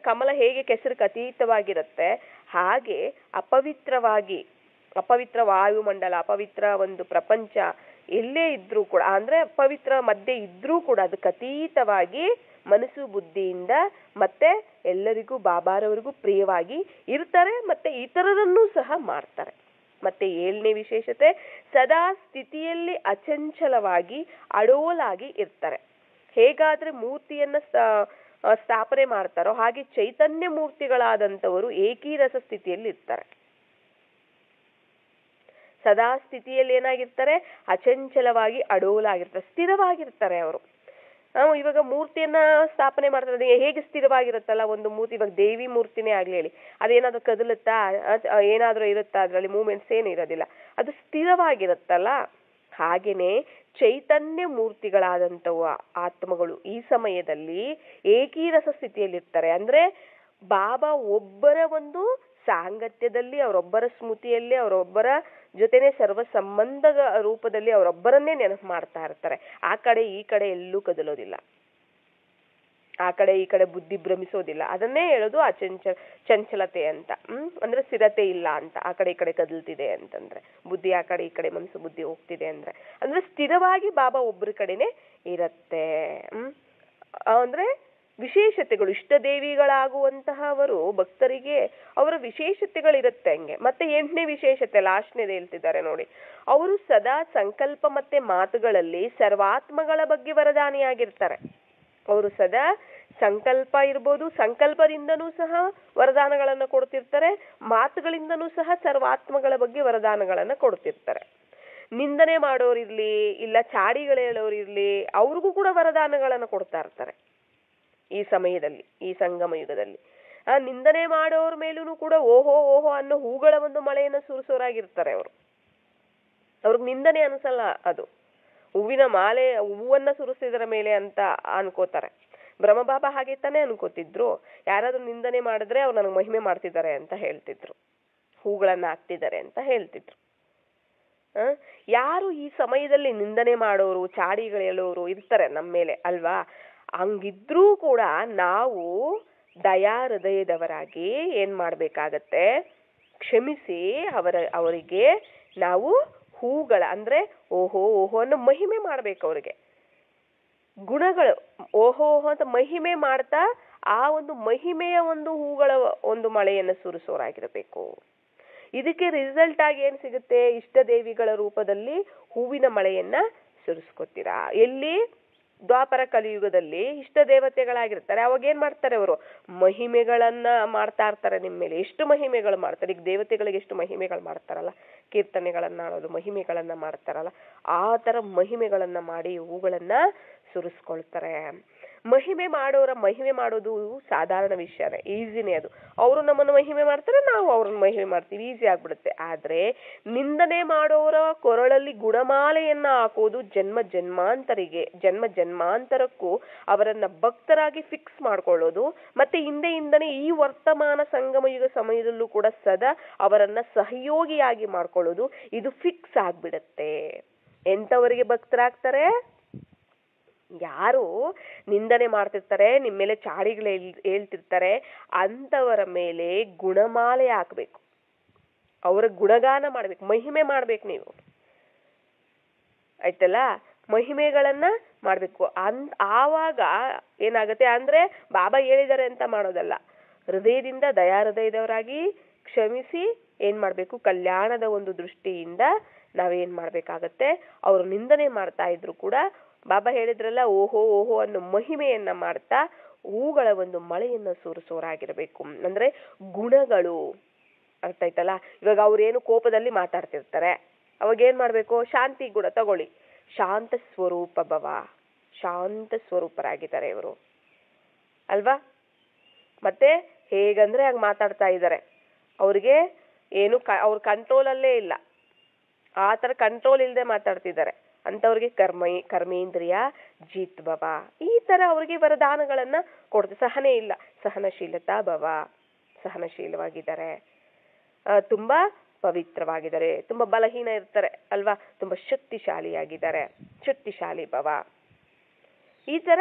Speaker 1: ಕಮಲ ಹೇಗೆ ಕೆಸರಿಗೆ ಅತೀತವಾಗಿರುತ್ತೆ ಹಾಗೆ ಅಪವಿತ್ರ ವಾಯುಮಂಡಲ, ಅಪವಿತ್ರ ಒಂದು ಪ್ರಪಂಚ ಎಲ್ಲೇ ಇದ್ರೂ ಕೂಡ, ಅಂದ್ರೆ ಪವಿತ್ರ ಮಧ್ಯೆ ಇದ್ರೂ ಕೂಡ ಅದಕ್ಕೆ ಅತೀತವಾಗಿ ಮನಸ್ಸು ಬುದ್ಧಿಯಿಂದ ಮತ್ತೆ ಎಲ್ಲರಿಗೂ ಬಾಬಾರವರಿಗೂ ಪ್ರಿಯವಾಗಿ ಇರ್ತಾರೆ, ಮತ್ತೆ ಇತರರನ್ನೂ ಸಹ ಮಾಡ್ತಾರೆ. ಮತ್ತೆ ಏಳನೇ ವಿಶೇಷತೆ, ಸದಾ ಸ್ಥಿತಿಯಲ್ಲಿ ಅಚಂಚಲವಾಗಿ ಅಡೋಲಾಗಿ ಇರ್ತಾರೆ. ಹೇಗಾದ್ರೆ ಮೂರ್ತಿಯನ್ನ ಸ್ಥಾಪನೆ ಮಾಡ್ತಾರೋ ಹಾಗೆ ಚೈತನ್ಯ ಮೂರ್ತಿಗಳಾದಂಥವರು ಏಕೀರಸ ಸ್ಥಿತಿಯಲ್ಲಿ ಇರ್ತಾರೆ. ಸದಾ ಸ್ಥಿತಿಯಲ್ಲಿ ಏನಾಗಿರ್ತಾರೆ? ಅಚಂಚಲವಾಗಿ ಅಡೋಲಾಗಿರ್ತಾರೆ, ಸ್ಥಿರವಾಗಿರ್ತಾರೆ ಅವರು. ಇವಾಗ ಮೂರ್ತಿಯನ್ನ ಸ್ಥಾಪನೆ ಮಾಡ್ತಾರೆ, ಹೇಗೆ ಸ್ಥಿರವಾಗಿರುತ್ತಲ್ಲ ಒಂದು ಮೂರ್ತಿ, ಇವಾಗ ದೇವಿ ಮೂರ್ತಿನೇ ಆಗ್ಲಿ ಹೇಳಿ, ಅದೇನಾದ್ರೂ ಕದಲುತ್ತಾ, ಏನಾದ್ರೂ ಇರುತ್ತಾ ಅದರಲ್ಲಿ ಮೂಮೆಂಟ್ಸ್ ಏನು ಇರೋದಿಲ್ಲ, ಅದು ಸ್ಥಿರವಾಗಿರುತ್ತಲ್ಲ. ಹಾಗೇನೆ ಚೈತನ್ಯ ಮೂರ್ತಿಗಳಾದಂಥವು ಆತ್ಮಗಳು ಈ ಸಮಯದಲ್ಲಿ ಏಕೀರಸ ಸ್ಥಿತಿಯಲ್ಲಿರ್ತಾರೆ. ಅಂದ್ರೆ ಬಾಬಾ ಒಬ್ಬರ ಒಂದು ಸಾಂಗತ್ಯದಲ್ಲಿ, ಅವರೊಬ್ಬರ ಸ್ಮೃತಿಯಲ್ಲಿ, ಅವರೊಬ್ಬರ ಜೊತೆನೆ ಸರ್ವ ಸಂಬಂಧದ ರೂಪದಲ್ಲಿ ಅವರೊಬ್ಬರನ್ನೇ ನೆನಪು ಮಾಡ್ತಾ ಇರ್ತಾರೆ. ಆ ಕಡೆ ಈ ಕಡೆ ಎಲ್ಲೂ ಕದಲೋದಿಲ್ಲ, ಆ ಕಡೆ ಈ ಕಡೆ ಬುದ್ಧಿ ಭ್ರಮಿಸೋದಿಲ್ಲ. ಅದನ್ನೇ ಹೇಳೋದು ಆ ಚಂಚಲತೆ ಅಂತ. ಅಂದ್ರೆ ಸ್ಥಿರತೆ ಇಲ್ಲ ಅಂತ. ಆ ಕಡೆ ಈ ಕಡೆ ಕದಲ್ತಿದೆ ಅಂತಂದ್ರೆ, ಬುದ್ಧಿ ಆ ಕಡೆ ಈ ಕಡೆ, ಮನಸ್ಸು ಬುದ್ಧಿ ಹೋಗ್ತಿದೆ ಅಂದ್ರೆ ಸ್ಥಿರವಾಗಿ ಬಾಬಾ ಒಬ್ಬರ ಕಡೆನೆ ಇರತ್ತೆ. ಅಂದ್ರೆ ವಿಶೇಷತೆಗಳು, ಇಷ್ಟ ದೇವಿಗಳಾಗುವಂತಹವರು ಭಕ್ತರಿಗೆ ಅವರ ವಿಶೇಷತೆಗಳಿರುತ್ತೆ. ಹಂಗೆ ಮತ್ತೆ 8ನೇ ವಿಶೇಷತೆ ಲಾಸ್ಟ್ನೇದು ಹೇಳ್ತಿದ್ದಾರೆ ನೋಡಿ, ಅವರು ಸದಾ ಸಂಕಲ್ಪ ಮತ್ತೆ ಮಾತುಗಳಲ್ಲಿ ಸರ್ವಾತ್ಮಗಳ ಬಗ್ಗೆ ವರದಾನಿಯಾಗಿರ್ತಾರೆ. ಅವರು ಸದಾ ಸಂಕಲ್ಪ ಇರ್ಬೋದು, ಸಂಕಲ್ಪದಿಂದನೂ ಸಹ ವರದಾನಗಳನ್ನ ಕೊಡ್ತಿರ್ತಾರೆ, ಮಾತುಗಳಿಂದನೂ ಸಹ ಸರ್ವಾತ್ಮಗಳ ಬಗ್ಗೆ ವರದಾನಗಳನ್ನ ಕೊಡ್ತಿರ್ತಾರೆ. ನಿಂದನೆ ಮಾಡೋರಿರ್ಲಿ, ಇಲ್ಲ ಚಾಡಿಗಳು ಹೇಳೋರಿರ್ಲಿ, ಅವ್ರಿಗೂ ಕೂಡ ವರದಾನಗಳನ್ನ ಕೊಡ್ತಾ ಇರ್ತಾರೆ ಈ ಸಮಯದಲ್ಲಿ, ಈ ಸಂಗಮ ಯುಗದಲ್ಲಿ. ನಿಂದನೆ ಮಾಡೋರ ಮೇಲೂ ಕೂಡ ಓಹೋ ಓಹೋ ಅನ್ನೋ ಹೂಗಳ ಒಂದು ಮಳೆಯನ್ನು ಸುರಿಸೋರಾಗಿರ್ತಾರೆ ಅವರು. ಅವ್ರಿಗೆ ನಿಂದನೆ ಅನ್ಸಲ್ಲ, ಅದು ಹೂವಿನ ಮಾಲೆ, ಹೂವನ್ನ ಸುರಿಸಿದ್ರ ಮೇಲೆ ಅಂತ ಅನ್ಕೋತಾರೆ. ಬ್ರಹ್ಮಬಾಬಾ ಹಾಗೆ ತಾನೇ ಅನ್ಕೋತಿದ್ರು. ಯಾರಾದ್ರೂ ನಿಂದನೆ ಮಾಡಿದ್ರೆ ಅವ್ರು ನನಗೆ ಮಹಿಮೆ ಮಾಡ್ತಿದ್ದಾರೆ ಅಂತ ಹೇಳ್ತಿದ್ರು, ಹೂಗಳನ್ನ ಹಾಕ್ತಿದ್ದಾರೆ ಅಂತ ಹೇಳ್ತಿದ್ರು. ಯಾರು ಈ ಸಮಯದಲ್ಲಿ ನಿಂದನೆ ಮಾಡೋರು, ಚಾಡಿಗಳು ಹೇಳೋರು ಇರ್ತಾರೆ ನಮ್ಮ ಮೇಲೆ ಅಲ್ವಾ, ಹಂಗಿದ್ರೂ ಕೂಡ ನಾವು ದಯಾ ಹೃದಯದವರಾಗಿ ಏನ್ ಮಾಡ್ಬೇಕಾಗತ್ತೆ, ಕ್ಷಮಿಸಿ ಅವರಿಗೆ ನಾವು ಹೂಗಳ ಅಂದ್ರೆ ಓಹೋ ಓಹೋ ಅನ್ನೋ ಮಹಿಮೆ ಮಾಡ್ಬೇಕು. ಅವ್ರಿಗೆ ಗುಣಗಳು ಓಹೋ ಓಹೋ ಅಂತ ಮಹಿಮೆ ಮಾಡ್ತಾ ಆ ಒಂದು ಮಹಿಮೆಯ ಒಂದು ಹೂಗಳ ಒಂದು ಮಳೆಯನ್ನು ಸುರಿಸೋರಾಗಿರಬೇಕು. ಇದಕ್ಕೆ ರಿಸಲ್ಟ್ ಆಗಿ ಏನ್ ಸಿಗುತ್ತೆ, ಇಷ್ಟ ದೇವಿಗಳ ರೂಪದಲ್ಲಿ ಹೂವಿನ ಮಳೆಯನ್ನ ಸುರಿಸ್ಕೊತೀರಾ. ಎಲ್ಲಿ ದ್ವಾಪರ ಕಲಿಯುಗದಲ್ಲಿ ಇಷ್ಟ ದೇವತೆಗಳಾಗಿರ್ತಾರೆ, ಅವಾಗ ಏನ್ ಮಾಡ್ತಾರೆ, ಅವರು ಮಹಿಮೆಗಳನ್ನ ಮಾಡ್ತಾ ಇರ್ತಾರೆ ನಿಮ್ಮ ಮೇಲೆ. ಎಷ್ಟು ಮಹಿಮೆಗಳು ಮಾಡ್ತಾರೆ, ಈಗ ದೇವತೆಗಳಿಗೆ ಎಷ್ಟು ಮಹಿಮೆಗಳು ಮಾಡ್ತಾರಲ್ಲ, ಕೀರ್ತನೆಗಳನ್ನ ಆಡೋದು, ಮಹಿಮೆಗಳನ್ನ ಮಾಡ್ತಾರಲ್ಲ, ಆ ತರ ಮಹಿಮೆಗಳನ್ನ ಮಾಡಿ ಹೂಗಳನ್ನ ಸುರಿಸ್ಕೊಳ್ತಾರೆ. ಮಹಿಮೆ ಮಾಡೋರ ಮಹಿಮೆ ಮಾಡೋದು ಸಾಧಾರಣ ವಿಷಯನೇ, ಈಸಿನೇ ಅದು. ಅವರು ನಮ್ಮನ್ನು ಮಹಿಮೆ ಮಾಡ್ತಾರೆ, ನಾವು ಅವ್ರನ್ನ ಮಹಿಮೆ ಮಾಡ್ತೀವಿ, ಈಸಿ ಆಗ್ಬಿಡುತ್ತೆ. ಆದ್ರೆ ನಿಂದನೆ ಮಾಡೋರ ಕೊರಳಲ್ಲಿ ಗುಣಮಾಲೆಯನ್ನ ಹಾಕೋದು ಜನ್ಮ ಜನ್ಮಾಂತರಕ್ಕೂ ಅವರನ್ನ ಭಕ್ತರಾಗಿ ಫಿಕ್ಸ್ ಮಾಡ್ಕೊಳ್ಳೋದು, ಮತ್ತೆ ಹಿಂದೆಯಿಂದನೇ ಈ ವರ್ತಮಾನ ಸಂಗಮ ಯುಗ ಸಮಯದಲ್ಲೂ ಕೂಡ ಸದಾ ಅವರನ್ನ ಸಹಯೋಗಿಯಾಗಿ ಮಾಡ್ಕೊಳ್ಳೋದು, ಇದು ಫಿಕ್ಸ್ ಆಗ್ಬಿಡತ್ತೆ. ಎಂತವರಿಗೆ ಭಕ್ತರಾಗ್ತಾರೆ, ಯಾರು ನಿಂದನೆ ಮಾಡ್ತಿರ್ತಾರೆ, ನಿಮ್ಮ ಮೇಲೆ ಚಾಡಿಗಳು ಹೇಳ್ತಿರ್ತಾರೆ, ಅಂತವರ ಮೇಲೆ ಗುಣಮಾಲೆ ಹಾಕ್ಬೇಕು, ಅವರ ಗುಣಗಾನ ಮಾಡ್ಬೇಕು, ಮಹಿಮೆ ಮಾಡ್ಬೇಕು ನೀವು, ಆಯ್ತಲ್ಲ, ಮಹಿಮೆಗಳನ್ನ ಮಾಡ್ಬೇಕು. ಆವಾಗ ಏನಾಗತ್ತೆ ಅಂದ್ರೆ ಬಾಬಾ ಹೇಳಿದ್ದಾರೆ ಅಂತ ಮಾಡೋದಲ್ಲ, ಹೃದಯದಿಂದ ದಯಾ ಹೃದಯದವರಾಗಿ ಕ್ಷಮಿಸಿ ಏನ್ ಮಾಡ್ಬೇಕು, ಕಲ್ಯಾಣದ ಒಂದು ದೃಷ್ಟಿಯಿಂದ ನಾವೇನ್ ಮಾಡ್ಬೇಕಾಗತ್ತೆ, ಅವರು ನಿಂದನೆ ಮಾಡ್ತಾ ಇದ್ರು ಕೂಡ ಬಾಬಾ ಹೇಳಿದ್ರಲ್ಲ ಓಹೋ ಓಹೋ ಅನ್ನೋ ಮಹಿಮೆಯನ್ನ ಮಾಡ್ತಾ ಹೂಗಳ ಒಂದು ಮಳೆಯನ್ನ ಸುರಿಸೋರಾಗಿರ್ಬೇಕು. ಅಂದ್ರೆ ಗುಣಗಳು, ಅರ್ಥ ಆಯ್ತಲ್ಲ. ಇವಾಗ ಅವ್ರೇನು ಕೋಪದಲ್ಲಿ ಮಾತಾಡ್ತಿರ್ತಾರೆ, ಅವಾಗ ಏನ್ ಮಾಡ್ಬೇಕು, ಶಾಂತಿ ಗುಣ ತಗೊಳ್ಳಿ, ಶಾಂತ ಸ್ವರೂಪ ಭವ, ಶಾಂತ ಸ್ವರೂಪರಾಗಿದ್ದಾರೆ ಇವರು ಅಲ್ವಾ. ಮತ್ತೆ ಹೇಗಂದ್ರೆ ಹಾಗೆ ಮಾತಾಡ್ತಾ ಇದ್ದಾರೆ, ಅವ್ರಿಗೆ ಏನು ಅವ್ರ ಕಂಟ್ರೋಲ್ ಅಲ್ಲೇ ಇಲ್ಲ, ಆ ತರ ಕಂಟ್ರೋಲ್ ಇಲ್ಲದೆ ಮಾತಾಡ್ತಿದ್ದಾರೆ. ಅಂತವ್ರಿಗೆ ಕರ್ಮೇಂದ್ರಿಯ ಜಿತ್ ಭವ, ಈ ತರ ಅವ್ರಿಗೆ ವರದಾನಗಳನ್ನ ಕೊಡ್ತಾರೆ. ಸಹನೆ ಇಲ್ಲ, ಸಹನಶೀಲತಾ ಭವ, ಸಹನಶೀಲವಾಗಿದ್ದಾರೆ, ತುಂಬಾ ಪವಿತ್ರವಾಗಿದ್ದಾರೆ, ತುಂಬಾ ಬಲಹೀನ ಇರ್ತಾರೆ ಅಲ್ವಾ, ತುಂಬಾ ಶಕ್ತಿಶಾಲಿಯಾಗಿದ್ದಾರೆ, ಶಕ್ತಿಶಾಲಿ ಭವ. ಈ ತರ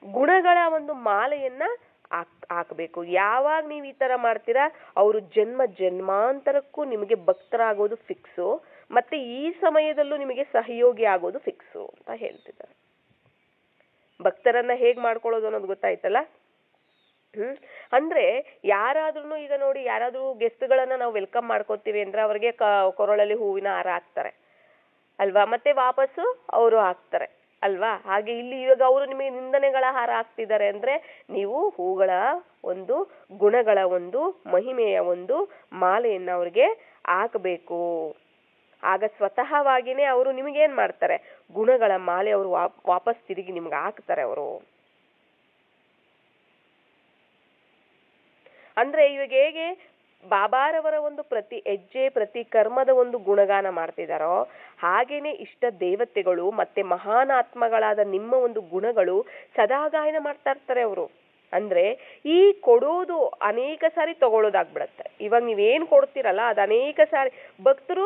Speaker 1: ಗುಣಗಳ ಒಂದು ಮಾಲೆಯನ್ನ ಹಾಕಬೇಕು. ಯಾವಾಗ ನೀವು ಈ ತರ ಮಾಡ್ತೀರಾ, ಅವರು ಜನ್ಮ ಜನ್ಮಾಂತರಕ್ಕೂ ನಿಮಗೆ ಭಕ್ತರಾಗೋದು ಫಿಕ್ಸು, ಮತ್ತೆ ಈ ಸಮಯದಲ್ಲೂ ನಿಮಗೆ ಸಹಯೋಗಿ ಆಗೋದು ಫಿಕ್ಸು ಅಂತ ಹೇಳ್ತಿದ್ದಾರೆ. ಭಕ್ತರನ್ನ ಹೇಗ್ ಮಾಡ್ಕೊಳ್ಳೋದು ಅನ್ನೋದು ಗೊತ್ತಾಯ್ತಲ್ಲ. ಅಂದ್ರೆ ಯಾರಾದ್ರೂ ಈಗ ನೋಡಿ, ಯಾರಾದ್ರೂ ಗೆಸ್ಟ್ಗಳನ್ನ ನಾವು ವೆಲ್ಕಮ್ ಮಾಡ್ಕೋತೀವಿ ಅಂದ್ರೆ ಅವ್ರಿಗೆ ಕೊರಳಲ್ಲಿ ಹೂವಿನ ಹಾರ ಹಾಕ್ತಾರೆ ಅಲ್ವಾ, ಮತ್ತೆ ವಾಪಸ್ಸು ಅವರು ಹಾಕ್ತಾರೆ ಅಲ್ವಾ. ಹಾಗೆ ಇಲ್ಲಿ ಇವಾಗ ಅವರು ನಿಮಗೆ ನಿಂದನೆಗಳ ಹಾರ ಹಾಕ್ತಿದ್ದಾರೆ ಅಂದ್ರೆ ನೀವು ಹೂಗಳ ಒಂದು ಗುಣಗಳ ಒಂದು ಮಹಿಮೆಯ ಒಂದು ಮಾಲೆಯನ್ನ ಅವ್ರಿಗೆ ಹಾಕಬೇಕು. ಆಗ ಸ್ವತಃವಾಗಿನೇ ಅವರು ನಿಮಗೇನ್ ಮಾಡ್ತಾರೆ, ಗುಣಗಳ ಮಾಲೆ ಅವರು ವಾಪಸ್ ತಿರುಗಿ ನಿಮ್ಗೆ ಹಾಕ್ತಾರೆ ಅವರು. ಅಂದ್ರೆ ಇವಾಗ ಹೇಗೆ ಬಾಬಾರವರ ಒಂದು ಪ್ರತಿ ಹೆಜ್ಜೆ ಪ್ರತಿ ಕರ್ಮದ ಒಂದು ಗುಣಗಾನ ಮಾಡ್ತಿದಾರೋ, ಹಾಗೇನೆ ಇಷ್ಟ ದೇವತೆಗಳು ಮತ್ತೆ ಮಹಾನ್ ಆತ್ಮಗಳಾದ ನಿಮ್ಮ ಒಂದು ಗುಣಗಳು ಸದಾ ಗಾಯನ ಮಾಡ್ತಾ ಇರ್ತಾರೆ ಅವರು. ಅಂದ್ರೆ ಈ ಕೊಡೋದು ಅನೇಕ ಸಾರಿ ತಗೊಳ್ಳೋದಾಗ್ಬಿಡತ್ತೆ. ಇವಾಗ ನೀವೇನ್ ಕೊಡ್ತೀರಲ್ಲ ಅದು ಅನೇಕ ಸಾರಿ ಭಕ್ತರು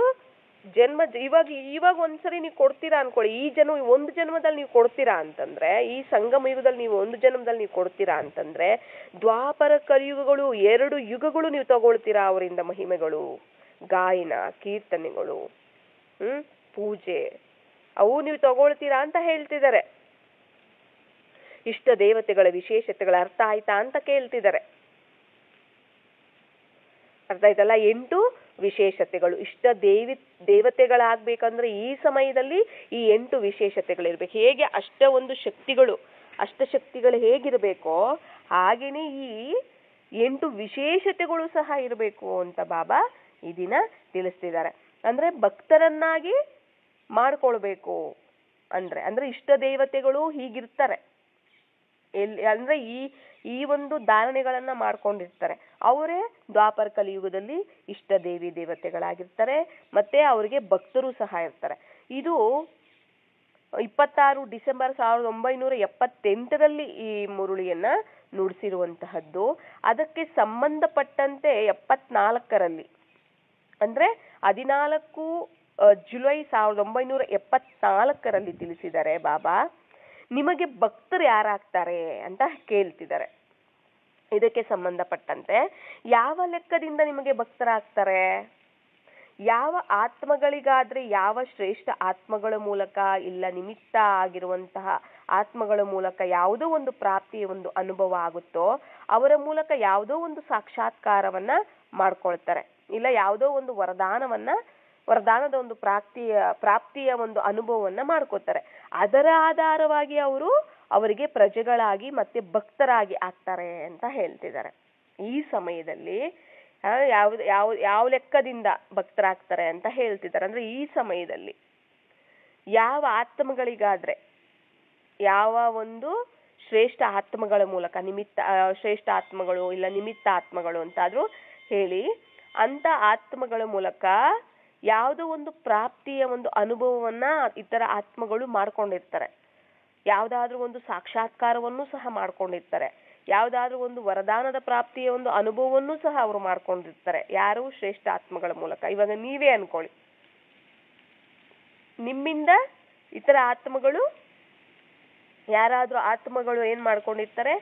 Speaker 1: ಇವಾಗ ಒಂದ್ಸರಿ ನೀವು ಕೊಡ್ತೀರಾ ಅನ್ಕೊಳ್ಳಿ, ಒಂದು ಜನ್ಮದಲ್ಲಿ ನೀವು ಕೊಡ್ತೀರಾ ಅಂತಂದ್ರೆ, ಈ ಸಂಗಮ ಯುಗದಲ್ಲಿ ನೀವು ಒಂದು ಜನ್ಮದಲ್ಲಿ ನೀವು ಕೊಡ್ತೀರಾ ಅಂತಂದ್ರೆ, ದ್ವಾಪರ ಕಲಿಯುಗಗಳು 2 ಯುಗಗಳು ನೀವು ತಗೊಳ್ತೀರಾ ಅವರಿಂದ ಮಹಿಮೆಗಳು, ಗಾಯನ, ಕೀರ್ತನೆಗಳು, ಪೂಜೆ ಅವು ನೀವು ತಗೊಳ್ತೀರಾ ಅಂತ ಹೇಳ್ತಿದ್ದಾರೆ. ಇಷ್ಟ ದೇವತೆಗಳ ವಿಶೇಷತೆಗಳ ಅರ್ಥ ಆಯ್ತಾ ಅಂತ ಕೇಳ್ತಿದ್ದಾರೆ. ಅರ್ಥ ಆಯ್ತಲ್ಲ? 8 ವಿಶೇಷತೆಗಳು. ಇಷ್ಟ ದೇವತೆಗಳಾಗ್ಬೇಕಂದ್ರೆ ಈ ಸಮಯದಲ್ಲಿ ಈ 8 ವಿಶೇಷತೆಗಳಿರ್ಬೇಕು. ಹೇಗೆ ಅಷ್ಟಶಕ್ತಿಗಳು ಹೇಗಿರ್ಬೇಕೋ ಹಾಗೇನೆ ಈ 8 ವಿಶೇಷತೆಗಳು ಸಹ ಇರಬೇಕು ಅಂತ ಬಾಬಾ ಈ ದಿನ ತಿಳಿಸ್ತಿದ್ದಾರೆ. ಅಂದ್ರೆ ಭಕ್ತರನ್ನಾಗಿ ಮಾಡ್ಕೊಳ್ಬೇಕು ಅಂದ್ರೆ ಇಷ್ಟ ದೇವತೆಗಳು ಹೀಗಿರ್ತಾರೆ. ಅಂದ್ರೆ ಈ ಒಂದು ಧಾರಣೆಗಳನ್ನ ಮಾಡ್ಕೊಂಡಿರ್ತಾರೆ. ಅವರೇ ದ್ವಾಪರ ಕಲಿಯುಗದಲ್ಲಿ ಇಷ್ಟ ದೇವತೆಗಳಾಗಿರ್ತಾರೆ. ಮತ್ತೆ ಅವರಿಗೆ ಭಕ್ತರು ಸಹ ಇರ್ತಾರೆ. ಇದು 26 ಡಿಸೆಂಬರ್ 1978ರಲ್ಲಿ ಈ ಮುರುಳಿಯನ್ನ ನುಡಿಸಿರುವಂತಹದ್ದು. ಅದಕ್ಕೆ ಸಂಬಂಧಪಟ್ಟಂತೆ 74ರಲ್ಲಿ ಅಂದ್ರೆ 14 ಜುಲೈ 1974ರಲ್ಲಿ ತಿಳಿಸಿದ್ದಾರೆ ಬಾಬಾ, ನಿಮಗೆ ಭಕ್ತರು ಯಾರಾಗ್ತಾರೆ ಅಂತ ಕೇಳ್ತಿದ್ದಾರೆ. ಇದಕ್ಕೆ ಸಂಬಂಧಪಟ್ಟಂತೆ ಯಾವ ಲೆಕ್ಕದಿಂದ ನಿಮಗೆ ಭಕ್ತರಾಗ್ತಾರೆ, ಯಾವ ಆತ್ಮಗಳಿಗಾದ್ರೆ ಯಾವ ಶ್ರೇಷ್ಠ ಆತ್ಮಗಳ ಮೂಲಕ ಇಲ್ಲ ನಿಮಿತ್ತ ಆಗಿರುವಂತಹ ಆತ್ಮಗಳ ಮೂಲಕ ಯಾವುದೋ ಒಂದು ಪ್ರಾಪ್ತಿಯ ಒಂದು ಅನುಭವ ಆಗುತ್ತೋ ಅವರ ಮೂಲಕ ಯಾವುದೋ ಒಂದು ಸಾಕ್ಷಾತ್ಕಾರವನ್ನ ಮಾಡ್ಕೊಳ್ತಾರೆ, ಇಲ್ಲ ಯಾವುದೋ ಒಂದು ವರದಾನದ ಒಂದು ಪ್ರಾಪ್ತಿಯ ಒಂದು ಅನುಭವವನ್ನ ಮಾಡ್ಕೋತಾರೆ. ಅದರ ಆಧಾರವಾಗಿ ಅವರಿಗೆ ಪ್ರಜೆಗಳಾಗಿ ಮತ್ತೆ ಭಕ್ತರಾಗಿ ಆಗ್ತಾರೆ ಅಂತ ಹೇಳ್ತಿದ್ದಾರೆ. ಈ ಸಮಯದಲ್ಲಿ ಯಾವ ಲೆಕ್ಕದಿಂದ ಭಕ್ತರಾಗ್ತಾರೆ ಅಂತ ಹೇಳ್ತಿದ್ದಾರೆ. ಅಂದ್ರೆ ಈ ಸಮಯದಲ್ಲಿ ಯಾವ ಆತ್ಮಗಳಿಗಾದ್ರೆ ಯಾವ ಒಂದು ಶ್ರೇಷ್ಠ ಆತ್ಮಗಳ ಮೂಲಕ ಶ್ರೇಷ್ಠ ಆತ್ಮಗಳು ಇಲ್ಲ ನಿಮಿತ್ತ ಆತ್ಮಗಳು ಅಂತಾದ್ರೂ ಹೇಳಿ, ಅಂತ ಆತ್ಮಗಳ ಮೂಲಕ ಯಾವುದೋ ಒಂದು ಪ್ರಾಪ್ತಿಯ ಒಂದು ಅನುಭವವನ್ನ ಇತರ ಆತ್ಮಗಳು ಮಾಡ್ಕೊಂಡಿರ್ತಾರೆ. ಯಾವ್ದಾದ್ರೂ ಒಂದು ಸಾಕ್ಷಾತ್ಕಾರವನ್ನು ಸಹ ಮಾಡ್ಕೊಂಡಿರ್ತಾರೆ. ಯಾವ್ದಾದ್ರೂ ಒಂದು ವರದಾನದ ಪ್ರಾಪ್ತಿಯ ಒಂದು ಅನುಭವವನ್ನು ಸಹ ಅವರು ಮಾಡ್ಕೊಂಡಿರ್ತಾರೆ. ಯಾರು? ಶ್ರೇಷ್ಠ ಆತ್ಮಗಳ ಮೂಲಕ. ಇವಾಗ ನೀವೇ ಅನ್ಕೊಳ್ಳಿ, ನಿಮ್ಮಿಂದ ಇತರ ಆತ್ಮಗಳು ಯಾರಾದ್ರೂ ಆತ್ಮಗಳು ಏನ್ ಮಾಡ್ಕೊಂಡಿರ್ತಾರೆ,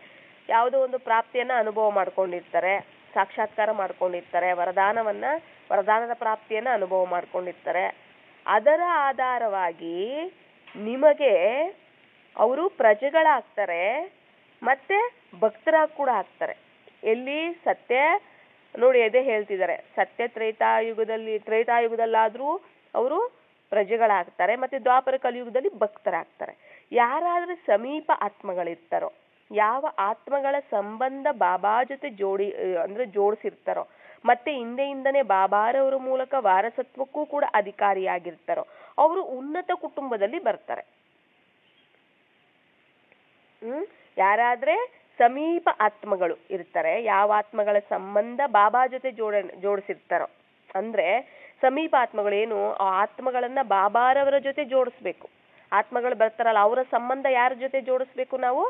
Speaker 1: ಯಾವುದೋ ಒಂದು ಪ್ರಾಪ್ತಿಯನ್ನ ಅನುಭವ ಮಾಡ್ಕೊಂಡಿರ್ತಾರೆ, ಸಾಕ್ಷಾತ್ಕಾರ ಮಾಡ್ಕೊಂಡಿರ್ತಾರೆ, ವರದಾನದ ಪ್ರಾಪ್ತಿಯನ್ನ ಅನುಭವ ಮಾಡ್ಕೊಂಡಿರ್ತಾರೆ. ಅದರ ಆಧಾರವಾಗಿ ನಿಮಗೆ ಅವರು ಪ್ರಜೆಗಳಾಗ್ತಾರೆ ಮತ್ತೆ ಭಕ್ತರಾಗಿ ಕೂಡ ಆಗ್ತಾರೆ. ಎಲ್ಲಿ ಸತ್ಯ ನೋಡಿ ಅದೇ ಹೇಳ್ತಿದ್ದಾರೆ, ಸತ್ಯ ತ್ರೇತಾಯುಗದಲ್ಲಾದ್ರೂ ಅವರು ಪ್ರಜೆಗಳಾಗ್ತಾರೆ ಮತ್ತೆ ದ್ವಾಪರ ಕಲಿಯುಗದಲ್ಲಿ ಭಕ್ತರಾಗ್ತಾರೆ. ಯಾರಾದ್ರೂ ಸಮೀಪ ಆತ್ಮಗಳಿರ್ತಾರೋ, ಯಾವ ಆತ್ಮಗಳ ಸಂಬಂಧ ಬಾಬಾ ಜೊತೆ ಜೋಡಿಸಿರ್ತಾರೋ ಮತ್ತೆ ಹಿಂದೆಯಿಂದನೇ ಬಾಬಾರವರ ಮೂಲಕ ವಾರಸತ್ವಕ್ಕೂ ಕೂಡ ಅಧಿಕಾರಿಯಾಗಿರ್ತಾರೋ ಅವರು ಉನ್ನತ ಕುಟುಂಬದಲ್ಲಿ ಬರ್ತಾರೆ. ಯಾರಾದ್ರೆ ಸಮೀಪ ಆತ್ಮಗಳು ಇರ್ತಾರೆ, ಯಾವ ಆತ್ಮಗಳ ಸಂಬಂಧ ಬಾಬಾ ಜೊತೆ ಜೋಡಿಸಿರ್ತಾರೋ, ಅಂದ್ರೆ ಸಮೀಪ ಆತ್ಮಗಳು ಏನು, ಆ ಆತ್ಮಗಳನ್ನ ಬಾಬಾರವರ ಜೊತೆ ಜೋಡಿಸ್ಬೇಕು. ಆತ್ಮಗಳು ಬರ್ತಾರಲ್ಲ ಅವರ ಸಂಬಂಧ ಯಾರ ಜೊತೆ ಜೋಡಿಸ್ಬೇಕು, ನಾವು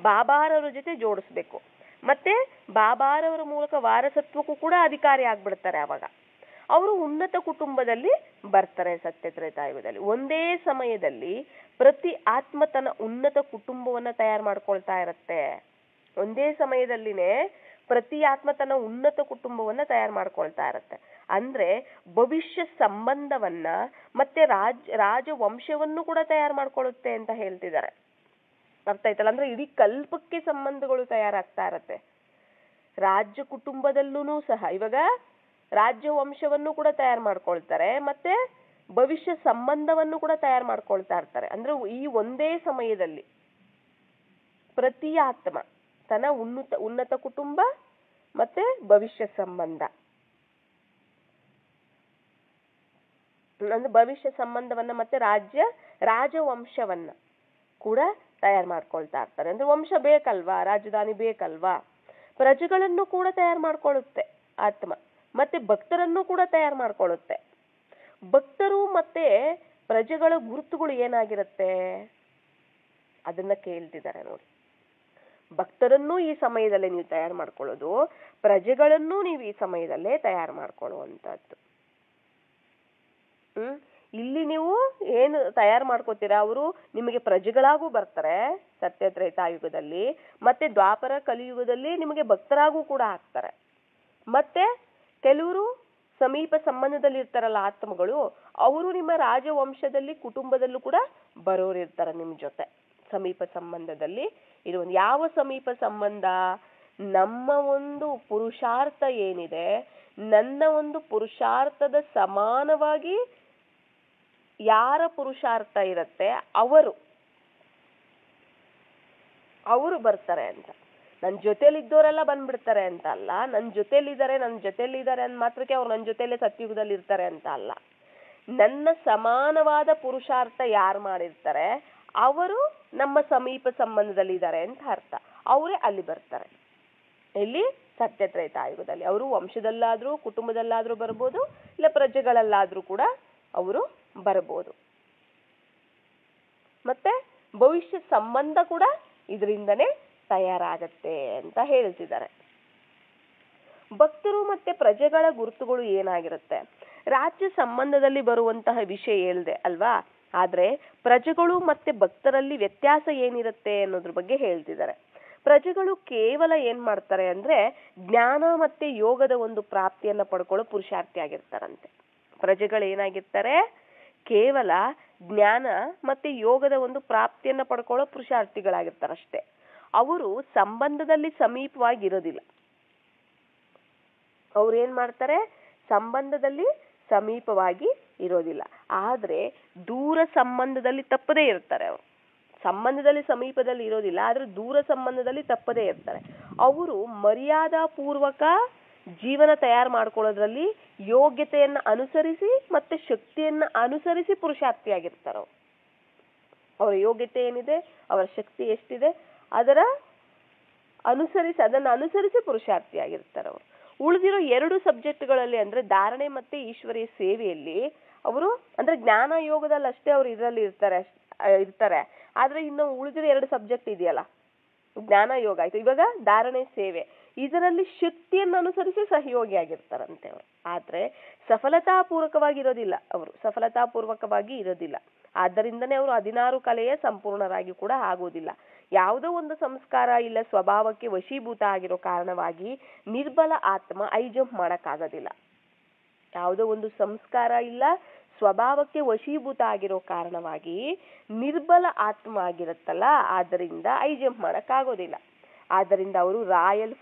Speaker 1: ಬಾಬಾರವರ ಜೊತೆ ಜೋಡಿಸ್ಬೇಕು. ಮತ್ತೆ ಬಾಬಾರವರ ಮೂಲಕ ವಾರಸತ್ವಕ್ಕೂ ಕೂಡ ಅಧಿಕಾರಿ ಆಗ್ಬಿಡ್ತಾರೆ. ಅವಾಗ ಅವರು ಉನ್ನತ ಕುಟುಂಬದಲ್ಲಿ ಬರ್ತಾರೆ. ಸತ್ಯ ತ್ರೇತಾಯುಗದಲ್ಲಿ ಒಂದೇ ಸಮಯದಲ್ಲಿ ಪ್ರತಿ ಆತ್ಮ ತನ್ನ ಉನ್ನತ ಕುಟುಂಬವನ್ನ ತಯಾರು ಮಾಡ್ಕೊಳ್ತಾ ಇರತ್ತೆ. ಒಂದೇ ಸಮಯದಲ್ಲಿನೇ ಪ್ರತಿ ಆತ್ಮ ತನ್ನ ಉನ್ನತ ಕುಟುಂಬವನ್ನ ತಯಾರು ಮಾಡ್ಕೊಳ್ತಾ ಇರತ್ತೆ. ಅಂದ್ರೆ ಭವಿಷ್ಯ ಸಂಬಂಧವನ್ನ ಮತ್ತೆ ರಾಜವಂಶವನ್ನು ಕೂಡ ತಯಾರು ಮಾಡ್ಕೊಳ್ಳುತ್ತೆ ಅಂತ ಹೇಳ್ತಿದ್ದಾರೆ. ಅರ್ಥ ಆಯ್ತಲ್ಲ? ಅಂದ್ರೆ ಇಡೀ ಕಲ್ಪಕ್ಕೆ ಸಂಬಂಧಗಳು ತಯಾರಾಗ್ತಾ ಇರತ್ತೆ. ರಾಜ್ಯ ಕುಟುಂಬದಲ್ಲೂ ಸಹ ಇವಾಗ ರಾಜ್ಯ ವಂಶವನ್ನು ಕೂಡ ತಯಾರು ಮಾಡ್ಕೊಳ್ತಾರೆ ಮತ್ತೆ ಭವಿಷ್ಯ ಸಂಬಂಧವನ್ನು ಕೂಡ ತಯಾರು ಮಾಡ್ಕೊಳ್ತಾ ಇರ್ತಾರೆ. ಅಂದ್ರೆ ಈ ಒಂದೇ ಸಮಯದಲ್ಲಿ ಪ್ರತಿ ಆತ್ಮ ತನ್ನ ಉನ್ನತ ಕುಟುಂಬ ಮತ್ತೆ ಭವಿಷ್ಯ ಸಂಬಂಧ ಅಂದ್ರೆ ಭವಿಷ್ಯ ಸಂಬಂಧವನ್ನ ಮತ್ತೆ ರಾಜವಂಶವನ್ನ ಕೂಡ ತಯಾರು ಮಾಡ್ಕೊಳ್ತಾ ಇರ್ತಾರೆ. ಅಂದ್ರೆ ವಂಶ ಬೇಕಲ್ವಾ, ರಾಜಧಾನಿ ಬೇಕಲ್ವಾ. ಪ್ರಜೆಗಳನ್ನು ಕೂಡ ತಯಾರು ಮಾಡ್ಕೊಳ್ಳುತ್ತೆ ಆತ್ಮ, ಮತ್ತೆ ಭಕ್ತರನ್ನು ಕೂಡ ತಯಾರು ಮಾಡ್ಕೊಳ್ಳುತ್ತೆ. ಭಕ್ತರು ಮತ್ತೆ ಪ್ರಜೆಗಳ ಗುರುತುಗಳು ಏನಾಗಿರುತ್ತೆ ಅದನ್ನ ಕೇಳ್ತಿದ್ದಾರೆ ನೋಡಿ. ಭಕ್ತರನ್ನೂ ಈ ಸಮಯದಲ್ಲೇ ನೀವು ತಯಾರು ಮಾಡ್ಕೊಳ್ಳೋದು, ಪ್ರಜೆಗಳನ್ನೂ ನೀವು ಈ ಸಮಯದಲ್ಲೇ ತಯಾರು ಮಾಡ್ಕೊಳ್ಳುವಂಥದ್ದು. ಇಲ್ಲಿ ನೀವು ಏನು ತಯಾರು ಮಾಡ್ಕೋತೀರಾ, ಅವರು ನಿಮಗೆ ಪ್ರಜೆಗಳಾಗೂ ಬರ್ತಾರೆ ಸತ್ಯತ್ರೇತಾಯುಗದಲ್ಲಿ, ಮತ್ತೆ ದ್ವಾಪರ ಕಲಿಯುಗದಲ್ಲಿ ನಿಮಗೆ ಭಕ್ತರಾಗೂ ಕೂಡ ಆಗ್ತಾರೆ. ಮತ್ತೆ ಕೆಲವರು ಸಮೀಪ ಸಂಬಂಧದಲ್ಲಿ ಇರ್ತಾರಲ್ಲ ಆತ್ಮಗಳು, ಅವರು ನಿಮ್ಮ ರಾಜವಂಶದಲ್ಲಿ ಕುಟುಂಬದಲ್ಲೂ ಕೂಡ ಬರೋರು ಇರ್ತಾರೆ ನಿಮ್ಮ ಜೊತೆ. ಸಮೀಪ ಸಂಬಂಧದಲ್ಲಿ ಇರುವ ಯಾವ ಸಮೀಪ ಸಂಬಂಧ, ನಮ್ಮ ಒಂದು ಪುರುಷಾರ್ಥ ಏನಿದೆ, ನನ್ನ ಒಂದು ಪುರುಷಾರ್ಥದ ಸಮಾನವಾಗಿ ಯಾರ ಪುರುಷಾರ್ಥ ಇರುತ್ತೆ ಅವರು ಬರ್ತಾರೆ ಅಂತ. ನನ್ನ ಜೊತೆಲಿ ಇದ್ದವರೆಲ್ಲ ಬಂದ್ಬಿಡ್ತಾರೆ ಅಂತ ಅಲ್ಲ, ನನ್ನ ಜೊತೆಲಿದ್ದಾರೆ ಅಂದ ಮಾತ್ರಕ್ಕೆ ಅವ್ರು ನನ್ನ ಜೊತೆಲೆ ಸತ್ಯುಗದಲ್ಲಿ ಇರ್ತಾರೆ ಅಂತ ಅಲ್ಲ. ನನ್ನ ಸಮಾನವಾದ ಪುರುಷಾರ್ಥ ಯಾರು ಮಾಡಿರ್ತಾರೆ ಅವರು ನಮ್ಮ ಸಮೀಪ ಸಂಬಂಧದಲ್ಲಿ ಇದ್ದಾರೆ ಅಂತ ಅರ್ಥ. ಅವರೇ ಅಲ್ಲಿ ಬರ್ತಾರೆ. ಇಲ್ಲಿ ಸತ್ಯತ್ರೇತಾಯುಗದಲ್ಲಿ ಅವರು ವಂಶದಲ್ಲಾದ್ರೂ ಕುಟುಂಬದಲ್ಲಾದ್ರೂ ಬರ್ಬೋದು, ಇಲ್ಲ ಪ್ರಜೆಗಳಲ್ಲಾದ್ರೂ ಕೂಡ ಅವರು ಬರ್ಬೋದು. ಮತ್ತೆ ಭವಿಷ್ಯ ಸಂಬಂಧ ಕೂಡ ಇದರಿಂದನೇ ತಯಾರಾಗತ್ತೆ ಅಂತ ಹೇಳ್ತಿದ್ದಾರೆ. ಭಕ್ತರು ಮತ್ತೆ ಪ್ರಜೆಗಳ ಗುರುತುಗಳು ಏನಾಗಿರುತ್ತೆ, ರಾಜ್ಯ ಸಂಬಂಧದಲ್ಲಿ ಬರುವಂತಹ ವಿಷಯ ಹೇಳಿದೆ ಅಲ್ವಾ. ಆದ್ರೆ ಪ್ರಜೆಗಳು ಮತ್ತೆ ಭಕ್ತರಲ್ಲಿ ವ್ಯತ್ಯಾಸ ಏನಿರುತ್ತೆ ಅನ್ನೋದ್ರ ಬಗ್ಗೆ ಹೇಳ್ತಿದ್ದಾರೆ. ಪ್ರಜೆಗಳು ಕೇವಲ ಏನ್ ಮಾಡ್ತಾರೆ ಅಂದ್ರೆ ಜ್ಞಾನ ಮತ್ತೆ ಯೋಗದ ಒಂದು ಪ್ರಾಪ್ತಿಯನ್ನ ಪಡ್ಕೊಳ್ಳೋ ಪುರುಷಾರ್ಥಿ ಆಗಿರ್ತಾರಂತೆ. ಪ್ರಜೆಗಳು ಏನಾಗಿರ್ತಾರೆ, ಕೇವಲ ಜ್ಞಾನ ಮತ್ತೆ ಯೋಗದ ಒಂದು ಪ್ರಾಪ್ತಿಯನ್ನ ಪಡ್ಕೊಳ್ಳೋ ಪುರುಷಾರ್ಥಿಗಳಾಗಿರ್ತಾರಷ್ಟೇ. ಅವರು ಸಂಬಂಧದಲ್ಲಿ ಸಮೀಪವಾಗಿರೋದಿಲ್ಲ. ಅವ್ರು ಏನ್ ಮಾಡ್ತಾರೆ, ಸಂಬಂಧದಲ್ಲಿ ಸಮೀಪವಾಗಿ ಇರೋದಿಲ್ಲ, ಆದ್ರೆ ದೂರ ಸಂಬಂಧದಲ್ಲಿ ತಪ್ಪದೇ ಇರ್ತಾರೆ. ಅವರು ಸಂಬಂಧದಲ್ಲಿ ಸಮೀಪದಲ್ಲಿ ಇರೋದಿಲ್ಲ, ಆದ್ರೆ ದೂರ ಸಂಬಂಧದಲ್ಲಿ ತಪ್ಪದೇ ಇರ್ತಾರೆ. ಅವರು ಮರ್ಯಾದಾ ಪೂರ್ವಕ ಜೀವನ ತಯಾರು ಮಾಡ್ಕೊಳ್ಳೋದ್ರಲ್ಲಿ ಯೋಗ್ಯತೆಯನ್ನ ಅನುಸರಿಸಿ ಮತ್ತೆ ಶಕ್ತಿಯನ್ನ ಅನುಸರಿಸಿ ಪುರುಷಾರ್ಥಿಯಾಗಿರ್ತಾರೆ. ಅವರ ಯೋಗ್ಯತೆ ಏನಿದೆ, ಅವರ ಶಕ್ತಿ ಎಷ್ಟಿದೆ ಅದನ್ನ ಅನುಸರಿಸಿ ಪುರುಷಾರ್ಥಿಯಾಗಿರ್ತಾರೆ ಅವರು. ಉಳಿದಿರೋ 2 ಸಬ್ಜೆಕ್ಟ್ಗಳಲ್ಲಿ ಅಂದ್ರೆ ಧಾರಣೆ ಮತ್ತೆ ಈಶ್ವರೀಯ ಸೇವೆಯಲ್ಲಿ ಅವರು ಅಂದ್ರೆ ಜ್ಞಾನ ಯೋಗದಲ್ಲಿ ಅಷ್ಟೇ ಅವರು ಇದರಲ್ಲಿ ಇರ್ತಾರೆ. ಆದ್ರೆ ಇನ್ನು ಉಳಿದಿರೋ 2 ಸಬ್ಜೆಕ್ಟ್ ಇದೆಯಲ್ಲ, ಜ್ಞಾನ ಯೋಗ ಆಯ್ತು, ಇವಾಗ ಧಾರಣೆ ಸೇವೆ, ಇದರಲ್ಲಿ ಶಕ್ತಿಯನ್ನು ಅನುಸರಿಸಿ ಸಹಯೋಗಿಯಾಗಿರ್ತಾರಂತೆ ಅವರು. ಆದ್ರೆ ಸಫಲತಾಪೂರ್ವಕವಾಗಿ ಇರೋದಿಲ್ಲ. ಆದ್ದರಿಂದನೇ ಅವರು 16 ಕಲೆಯ ಸಂಪೂರ್ಣರಾಗಿ ಕೂಡ ಆಗೋದಿಲ್ಲ. ಯಾವುದೋ ಒಂದು ಸಂಸ್ಕಾರ ಇಲ್ಲ ಸ್ವಭಾವಕ್ಕೆ ವಶೀಭೂತ ಆಗಿರೋ ಕಾರಣವಾಗಿ ನಿರ್ಬಲ ಆತ್ಮ ಜಂಪ್ ಮಾಡಕ್ಕಾಗೋದಿಲ್ಲ. ಯಾವುದೋ ಒಂದು ಸಂಸ್ಕಾರ ಇಲ್ಲ ಸ್ವಭಾವಕ್ಕೆ ವಶೀಭೂತ ಆಗಿರೋ ಕಾರಣವಾಗಿ ನಿರ್ಬಲ ಆತ್ಮ ಆಗಿರುತ್ತಲ್ಲ, ಆದ್ದರಿಂದ ಜಂಪ್ ಮಾಡಕ್ಕಾಗೋದಿಲ್ಲ. ಆದ್ದರಿಂದ ಅವರು ರಾಯಲ್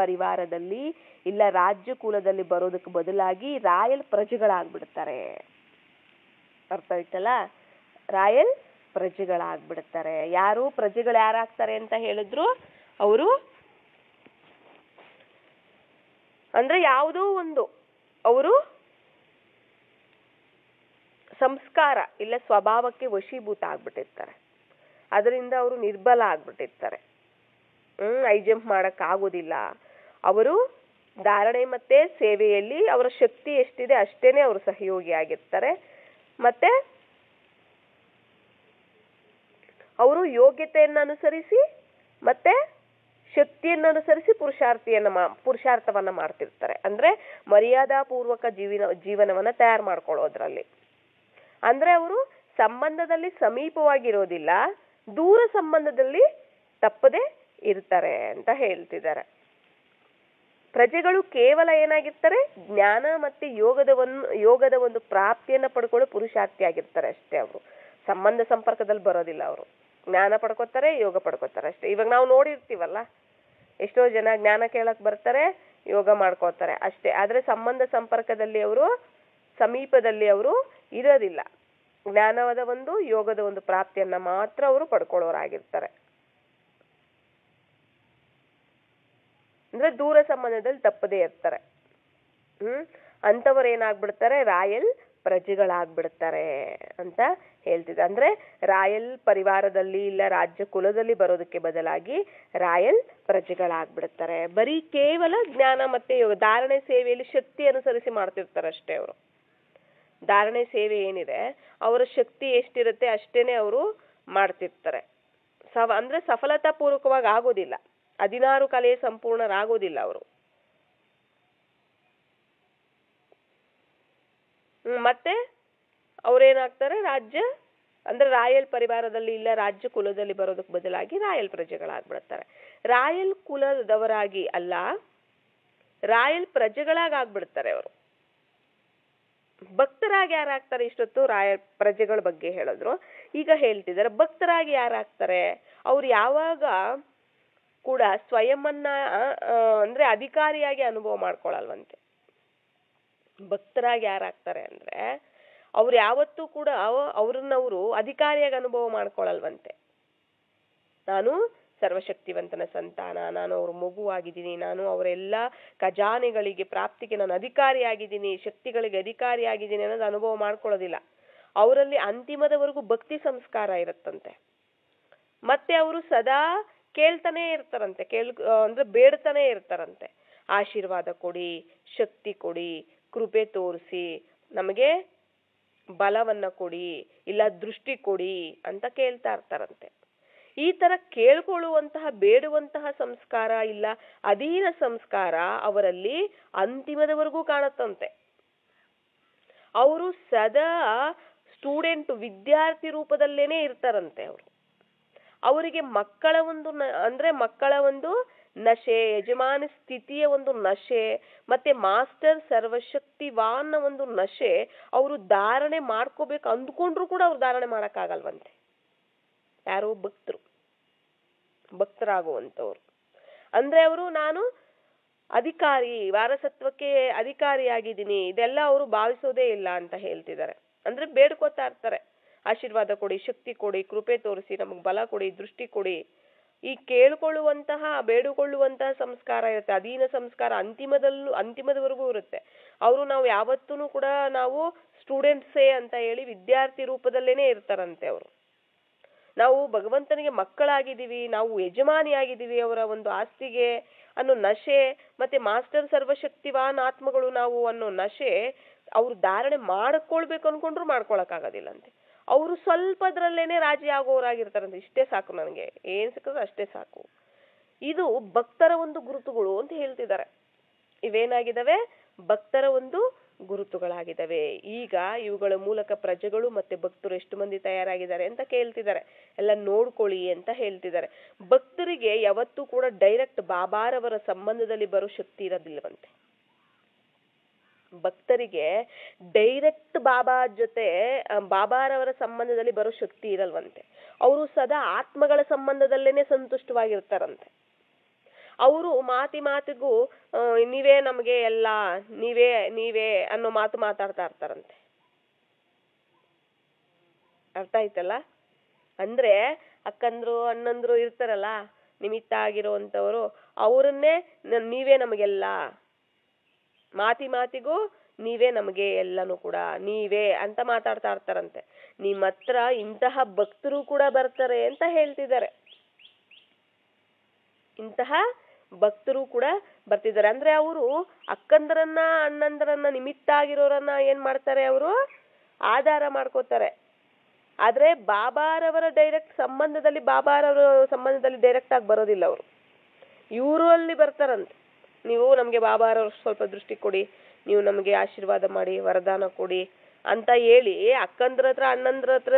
Speaker 1: ಪರಿವಾರದಲ್ಲಿ ಇಲ್ಲ ರಾಜ್ಯ ಕುಲದಲ್ಲಿ ಬರೋದಕ್ಕೆ ಬದಲಾಗಿ ರಾಯಲ್ ಪ್ರಜೆಗಳಾಗ್ಬಿಡ್ತಾರೆ. ಅರ್ಥ ಆಯ್ತಲ್ಲ, ರಾಯಲ್ ಪ್ರಜೆಗಳಾಗ್ಬಿಡ್ತಾರೆ. ಪ್ರಜೆಗಳು ಯಾರಾಗ್ತಾರೆ ಅಂತ ಹೇಳಿದ್ರು, ಅವರು ಅಂದ್ರೆ ಯಾವುದೋ ಒಂದು ಅವರು ಸಂಸ್ಕಾರ ಇಲ್ಲ ಸ್ವಭಾವಕ್ಕೆ ವಶೀಭೂತ ಆಗ್ಬಿಟ್ಟಿರ್ತಾರೆ. ಅದರಿಂದ ಅವರು ನಿರ್ಬಲ ಆಗ್ಬಿಟ್ಟಿರ್ತಾರೆ. ಜಂಪ್ ಮಾಡಕ್ ಆಗೋದಿಲ್ಲ. ಅವರು ಧಾರಣೆ ಮತ್ತೆ ಸೇವೆಯಲ್ಲಿ ಅವರ ಶಕ್ತಿ ಎಷ್ಟಿದೆ ಅಷ್ಟೇನೆ ಅವರು ಸಹಯೋಗಿ ಆಗಿರ್ತಾರೆ. ಮತ್ತೆ ಅವರು ಯೋಗ್ಯತೆಯನ್ನು ಅನುಸರಿಸಿ ಮತ್ತೆ ಶಕ್ತಿಯನ್ನು ಅನುಸರಿಸಿ ಪುರುಷಾರ್ಥವನ್ನ ಮಾಡ್ತಿರ್ತಾರೆ. ಅಂದ್ರೆ ಮರ್ಯಾದಾ ಪೂರ್ವಕ ಜೀವನವನ್ನ ತಯಾರು ಮಾಡ್ಕೊಳ್ಳೋದ್ರಲ್ಲಿ. ಅಂದ್ರೆ ಅವರು ಸಂಬಂಧದಲ್ಲಿ ಸಮೀಪವಾಗಿರೋದಿಲ್ಲ, ದೂರ ಸಂಬಂಧದಲ್ಲಿ ತಪ್ಪದೆ ಇರ್ತಾರೆ ಅಂತ ಹೇಳ್ತಿದ್ದಾರೆ. ಪ್ರಜೆಗಳು ಕೇವಲ ಏನಾಗಿರ್ತಾರೆ, ಜ್ಞಾನ ಮತ್ತೆ ಯೋಗದ ಒಂದು ಪ್ರಾಪ್ತಿಯನ್ನ ಪಡ್ಕೊಳ್ಳೋ ಪುರುಷಾರ್ಥಿ ಆಗಿರ್ತಾರೆ ಅಷ್ಟೇ. ಅವರು ಸಂಬಂಧ ಸಂಪರ್ಕದಲ್ಲಿ ಬರೋದಿಲ್ಲ. ಅವರು ಜ್ಞಾನ ಪಡ್ಕೋತಾರೆ, ಯೋಗ ಪಡ್ಕೋತಾರೆ ಅಷ್ಟೇ. ಇವಾಗ ನಾವು ನೋಡಿರ್ತೀವಲ್ಲ, ಎಷ್ಟೋ ಜನ ಜ್ಞಾನ ಕೇಳಕ್ ಬರ್ತಾರೆ, ಯೋಗ ಮಾಡ್ಕೋತಾರೆ ಅಷ್ಟೇ. ಆದ್ರೆ ಸಂಬಂಧ ಸಂಪರ್ಕದಲ್ಲಿ ಅವರು ಸಮೀಪದಲ್ಲಿ ಅವರು ಇರೋದಿಲ್ಲ. ಜ್ಞಾನದ ಒಂದು ಯೋಗದ ಒಂದು ಪ್ರಾಪ್ತಿಯನ್ನ ಮಾತ್ರ ಅವರು ಪಡ್ಕೊಳ್ಳೋರಾಗಿರ್ತಾರೆ. ಅಂದ್ರೆ ದೂರ ಸಂಬಂಧದಲ್ಲಿ ತಪ್ಪದೇ ಇರ್ತಾರೆ. ಅಂತವ್ರು ಏನಾಗ್ಬಿಡ್ತಾರೆ, ರಾಯಲ್ ಪ್ರಜೆಗಳಾಗ್ಬಿಡ್ತಾರೆ ಅಂತ ಹೇಳ್ತಿದ್ದೆ. ಅಂದ್ರೆ ರಾಯಲ್ ಪರಿವಾರದಲ್ಲಿ ಇಲ್ಲ ರಾಜ್ಯ ಕುಲದಲ್ಲಿ ಬರೋದಕ್ಕೆ ಬದಲಾಗಿ ರಾಯಲ್ ಪ್ರಜೆಗಳಾಗ್ಬಿಡ್ತಾರೆ. ಬರೀ ಕೇವಲ ಜ್ಞಾನ ಮತ್ತೆ ಧಾರಣೆ ಸೇವೆಯಲ್ಲಿ ಶಕ್ತಿ ಅನುಸರಿಸಿ ಮಾಡ್ತಿರ್ತಾರೆ ಅಷ್ಟೇ ಅವರು. ಧಾರಣೆ ಸೇವೆ ಏನಿದೆ ಅವರ ಶಕ್ತಿ ಎಷ್ಟಿರುತ್ತೆ ಅಷ್ಟೇನೆ ಅವರು ಮಾಡ್ತಿರ್ತಾರೆ. ಅಂದ್ರೆ ಸಫಲತಾ ಪೂರ್ವಕವಾಗಿ ಆಗೋದಿಲ್ಲ. 16 ಕಲೆ ಸಂಪೂರ್ಣರಾಗೋದಿಲ್ಲ ಅವರು. ಮತ್ತೆ ಅವ್ರೇನಾಗ್ತಾರೆ, ರಾಜ್ಯ ಅಂದ್ರೆ ರಾಯಲ್ ಪರಿವಾರದಲ್ಲಿ ಇಲ್ಲ ರಾಜ್ಯ ಕುಲದಲ್ಲಿ ಬರೋದಕ್ಕೆ ಬದಲಾಗಿ ರಾಯಲ್ ಪ್ರಜೆಗಳಾಗ್ಬಿಡ್ತಾರೆ. ರಾಯಲ್ ಕುಲದವರಾಗಿ ಅಲ್ಲ, ರಾಯಲ್ ಪ್ರಜೆಗಳಾಗಿ ಆಗ್ಬಿಡ್ತಾರೆ ಅವರು. ಭಕ್ತರಾಗಿ ಯಾರಾಗ್ತಾರೆ? ಇಷ್ಟೊತ್ತು ರಾಯಲ್ ಪ್ರಜೆಗಳ ಬಗ್ಗೆ ಹೇಳಿದ್ರು, ಈಗ ಹೇಳ್ತಿದ್ದಾರೆ ಭಕ್ತರಾಗಿ ಯಾರಾಗ್ತಾರೆ. ಅವ್ರು ಯಾವಾಗ ಕೂಡ ಸ್ವಯಂನ ಅಂದ್ರೆ ಅಧಿಕಾರಿಯಾಗಿ ಅನುಭವ ಮಾಡ್ಕೊಳಲ್ವಂತೆ. ಭಕ್ತರಾಗಿ ಯಾರಾಗ್ತಾರೆ ಅಂದ್ರೆ ಅವ್ರು ಯಾವತ್ತೂ ಕೂಡ ಅವ್ರನ್ನವರು ಅಧಿಕಾರಿಯಾಗಿ ಅನುಭವ ಮಾಡ್ಕೊಳಲ್ವಂತೆ. ನಾನು ಸರ್ವಶಕ್ತಿವಂತನ ಸಂತಾನ, ನಾನು ಅವ್ರ ಮಗುವಾಗಿದ್ದೀನಿ, ನಾನು ಅವರೆಲ್ಲ ಖಜಾನೆಗಳಿಗೆ ಪ್ರಾಪ್ತಿಗೆ ನಾನು ಅಧಿಕಾರಿಯಾಗಿದ್ದೀನಿ, ಶಕ್ತಿಗಳಿಗೆ ಅಧಿಕಾರಿಯಾಗಿದ್ದೀನಿ ಅನ್ನೋದು ಅನುಭವ ಮಾಡ್ಕೊಳ್ಳೋದಿಲ್ಲ. ಅವರಲ್ಲಿ ಅಂತಿಮದವರೆಗೂ ಭಕ್ತಿ ಸಂಸ್ಕಾರ ಇರುತ್ತಂತೆ. ಮತ್ತೆ ಅವರು ಸದಾ ಕೇಳ್ತಾನೆ ಇರ್ತಾರಂತೆ, ಅಂದ್ರೆ ಬೇಡ್ತಾನೆ ಇರ್ತಾರಂತೆ. ಆಶೀರ್ವಾದ ಕೊಡಿ, ಶಕ್ತಿ ಕೊಡಿ, ಕೃಪೆ ತೋರಿಸಿ, ನಮಗೆ ಬಲವನ್ನ ಕೊಡಿ, ಇಲ್ಲ ದೃಷ್ಟಿ ಕೊಡಿ ಅಂತ ಕೇಳ್ತಾ ಇರ್ತಾರಂತೆ. ಈ ತರ ಕೇಳ್ಕೊಳ್ಳುವಂತಹ ಬೇಡುವಂತಹ ಸಂಸ್ಕಾರ ಇಲ್ಲ ಅಧೀನ ಸಂಸ್ಕಾರ ಅವರಲ್ಲಿ ಅಂತಿಮದವರೆಗೂ ಕಾಣುತ್ತಂತೆ. ಅವರು ಸದಾ ಸ್ಟೂಡೆಂಟ್ ವಿದ್ಯಾರ್ಥಿ ರೂಪದಲ್ಲೇನೆ ಇರ್ತಾರಂತೆ. ಅವರಿಗೆ ಮಕ್ಕಳ ಒಂದು ನಶೆ, ಯಜಮಾನ ಸ್ಥಿತಿಯ ಒಂದು ನಶೆ, ಮತ್ತೆ ಮಾಸ್ಟರ್ ಸರ್ವಶಕ್ತಿವಾನ್ ಒಂದು ನಶೆ ಅವರು ಧಾರಣೆ ಮಾಡ್ಕೋಬೇಕು ಅಂದ್ಕೊಂಡ್ರು ಕೂಡ ಅವ್ರು ಧಾರಣೆ ಮಾಡಕ್ಕಾಗಲ್ವಂತೆ. ಯಾರು? ಭಕ್ತರಾಗುವಂತವ್ರು. ಅಂದ್ರೆ ಅವರು ನಾನು ಅಧಿಕಾರಿ, ವಾರಸತ್ವಕ್ಕೆ ಅಧಿಕಾರಿಯಾಗಿದ್ದೀನಿ ಇದೆಲ್ಲ ಅವರು ಭಾವಿಸೋದೇ ಇಲ್ಲ ಅಂತ ಹೇಳ್ತಿದ್ದಾರೆ. ಅಂದ್ರೆ ಬೇಡ್ಕೋತಾ ಇರ್ತಾರೆ, ಆಶೀರ್ವಾದ ಕೊಡಿ, ಶಕ್ತಿ ಕೊಡಿ, ಕೃಪೆ ತೋರಿಸಿ, ನಮಗ್ ಬಲ ಕೊಡಿ, ದೃಷ್ಟಿ ಕೊಡಿ. ಈ ಕೇಳ್ಕೊಳ್ಳುವಂತಹ ಬೇಡಿಕೊಳ್ಳುವಂತಹ ಸಂಸ್ಕಾರ ಇರುತ್ತೆ, ಅಧೀನ ಸಂಸ್ಕಾರ ಅಂತಿಮದವರೆಗೂ ಇರುತ್ತೆ. ನಾವು ಯಾವತ್ತೂ ಕೂಡ ನಾವು ಸ್ಟೂಡೆಂಟ್ಸೇ ಅಂತ ಹೇಳಿ ವಿದ್ಯಾರ್ಥಿ ರೂಪದಲ್ಲೇನೆ ಇರ್ತಾರಂತೆ ಅವರು. ನಾವು ಭಗವಂತನಿಗೆ ಮಕ್ಕಳಾಗಿದ್ದೀವಿ, ನಾವು ಯಜಮಾನಿಯಾಗಿದ್ದೀವಿ ಅವರ ಒಂದು ಆಸ್ತಿಗೆ ಅನ್ನೋ ನಶೆ, ಮತ್ತೆ ಮಾಸ್ಟರ್ ಸರ್ವಶಕ್ತಿವಾನ್ ಆತ್ಮಗಳು ನಾವು ಅನ್ನೋ ನಶೆ ಅವ್ರು ಧಾರಣೆ ಮಾಡ್ಕೊಳ್ಬೇಕು ಅನ್ಕೊಂಡ್ರು ಮಾಡ್ಕೊಳಕ್ಕಾಗೋದಿಲ್ಲಂತೆ. ಅವರು ಸ್ವಲ್ಪದ್ರಲ್ಲೇನೆ ರಾಜಿ ಆಗೋರಾಗಿರ್ತಾರಂತೆ. ಇಷ್ಟೇ ಸಾಕು, ನನಗೆ ಏನ್ ಸಿಕ್ಕಿದ್ರೆ ಅಷ್ಟೇ ಸಾಕು. ಇದು ಭಕ್ತರ ಒಂದು ಗುರುತುಗಳು ಅಂತ ಹೇಳ್ತಿದ್ದಾರೆ. ಇವೇನಾಗಿದ್ದಾವೆ? ಭಕ್ತರ ಒಂದು ಗುರುತುಗಳಾಗಿದ್ದಾವೆ. ಈಗ ಇವುಗಳ ಮೂಲಕ ಪ್ರಜೆಗಳು ಮತ್ತೆ ಭಕ್ತರು ಎಷ್ಟು ಮಂದಿ ತಯಾರಾಗಿದ್ದಾರೆ ಅಂತ ಕೇಳ್ತಿದ್ದಾರೆ. ಎಲ್ಲ ನೋಡ್ಕೊಳ್ಳಿ ಅಂತ ಹೇಳ್ತಿದ್ದಾರೆ. ಭಕ್ತರಿಗೆ ಯಾವತ್ತೂ ಕೂಡ ಡೈರೆಕ್ಟ್ ಬಾಬಾರವರ ಸಂಬಂಧದಲ್ಲಿ ಬರೋ ಶಕ್ತಿ ಇರೋದಿಲ್ಲವಂತೆ. ಭಕ್ತರಿಗೆ ಡೈರೆಕ್ಟ್ ಬಾಬಾರವರ ಸಂಬಂಧದಲ್ಲಿ ಬರೋ ಶಕ್ತಿ ಇರಲ್ವಂತೆ. ಅವರು ಸದಾ ಆತ್ಮಗಳ ಸಂಬಂಧದಲ್ಲೇನೆ ಸಂತುಷ್ಟವಾಗಿರ್ತಾರಂತೆ. ಅವರು ಮಾತಿಗೂ ನೀವೇ ನಮಗೆ ಎಲ್ಲ, ನೀವೇ ಅನ್ನೋ ಮಾತು ಮಾತಾಡ್ತಾ ಇರ್ತಾರಂತೆ. ಅರ್ಥ ಆಯ್ತಲ್ಲ? ಅಂದ್ರೆ ಅಕ್ಕಂದ್ರು ಅಣ್ಣಂದ್ರು ಇರ್ತಾರಲ್ಲ, ನಿಮಿತ್ತ ಆಗಿರುವಂತವರು, ಅವರನ್ನೇ ನೀವೇ ನಮಗೆಲ್ಲ, ಮಾತಿಗೂ ನೀವೇ ನಮಗೆ ಎಲ್ಲನೂ ಕೂಡ ನೀವೇ ಅಂತ ಮಾತಾಡ್ತಾ ಇರ್ತಾರಂತೆ. ನಿಮ್ಮ ಹತ್ರ ಇಂತಹ ಭಕ್ತರು ಕೂಡ ಬರ್ತಾರೆ ಅಂತ ಹೇಳ್ತಿದ್ದಾರೆ. ಇಂತಹ ಭಕ್ತರು ಕೂಡ ಬರ್ತಿದ್ದಾರೆ. ಅಂದ್ರೆ ಅವರು ಅಕ್ಕಂದರನ್ನ ಅಣ್ಣಂದರನ್ನ ನಿಮಿತ್ತ ಆಗಿರೋರನ್ನ ಏನ್ ಮಾಡ್ತಾರೆ, ಅವರು ಆಧಾರ ಮಾಡ್ಕೋತಾರೆ. ಆದ್ರೆ ಬಾಬಾರವರ ಸಂಬಂಧದಲ್ಲಿ ಡೈರೆಕ್ಟ್ ಆಗಿ ಬರೋದಿಲ್ಲ ಅವರು. ಇವರು ಅಲ್ಲಿ ಬರ್ತಾರಂತೆ, ನೀವು ನಮ್ಗೆ ಬಾಬಾರವ್ರ ಸ್ವಲ್ಪ ದೃಷ್ಟಿ ಕೊಡಿ, ನೀವು ನಮ್ಗೆ ಆಶೀರ್ವಾದ ಮಾಡಿ, ವರದಾನ ಕೊಡಿ ಅಂತ ಹೇಳಿ ಅಕ್ಕಂದ್ರ ಹತ್ರ ಅಣ್ಣಂದ್ರ ಹತ್ರ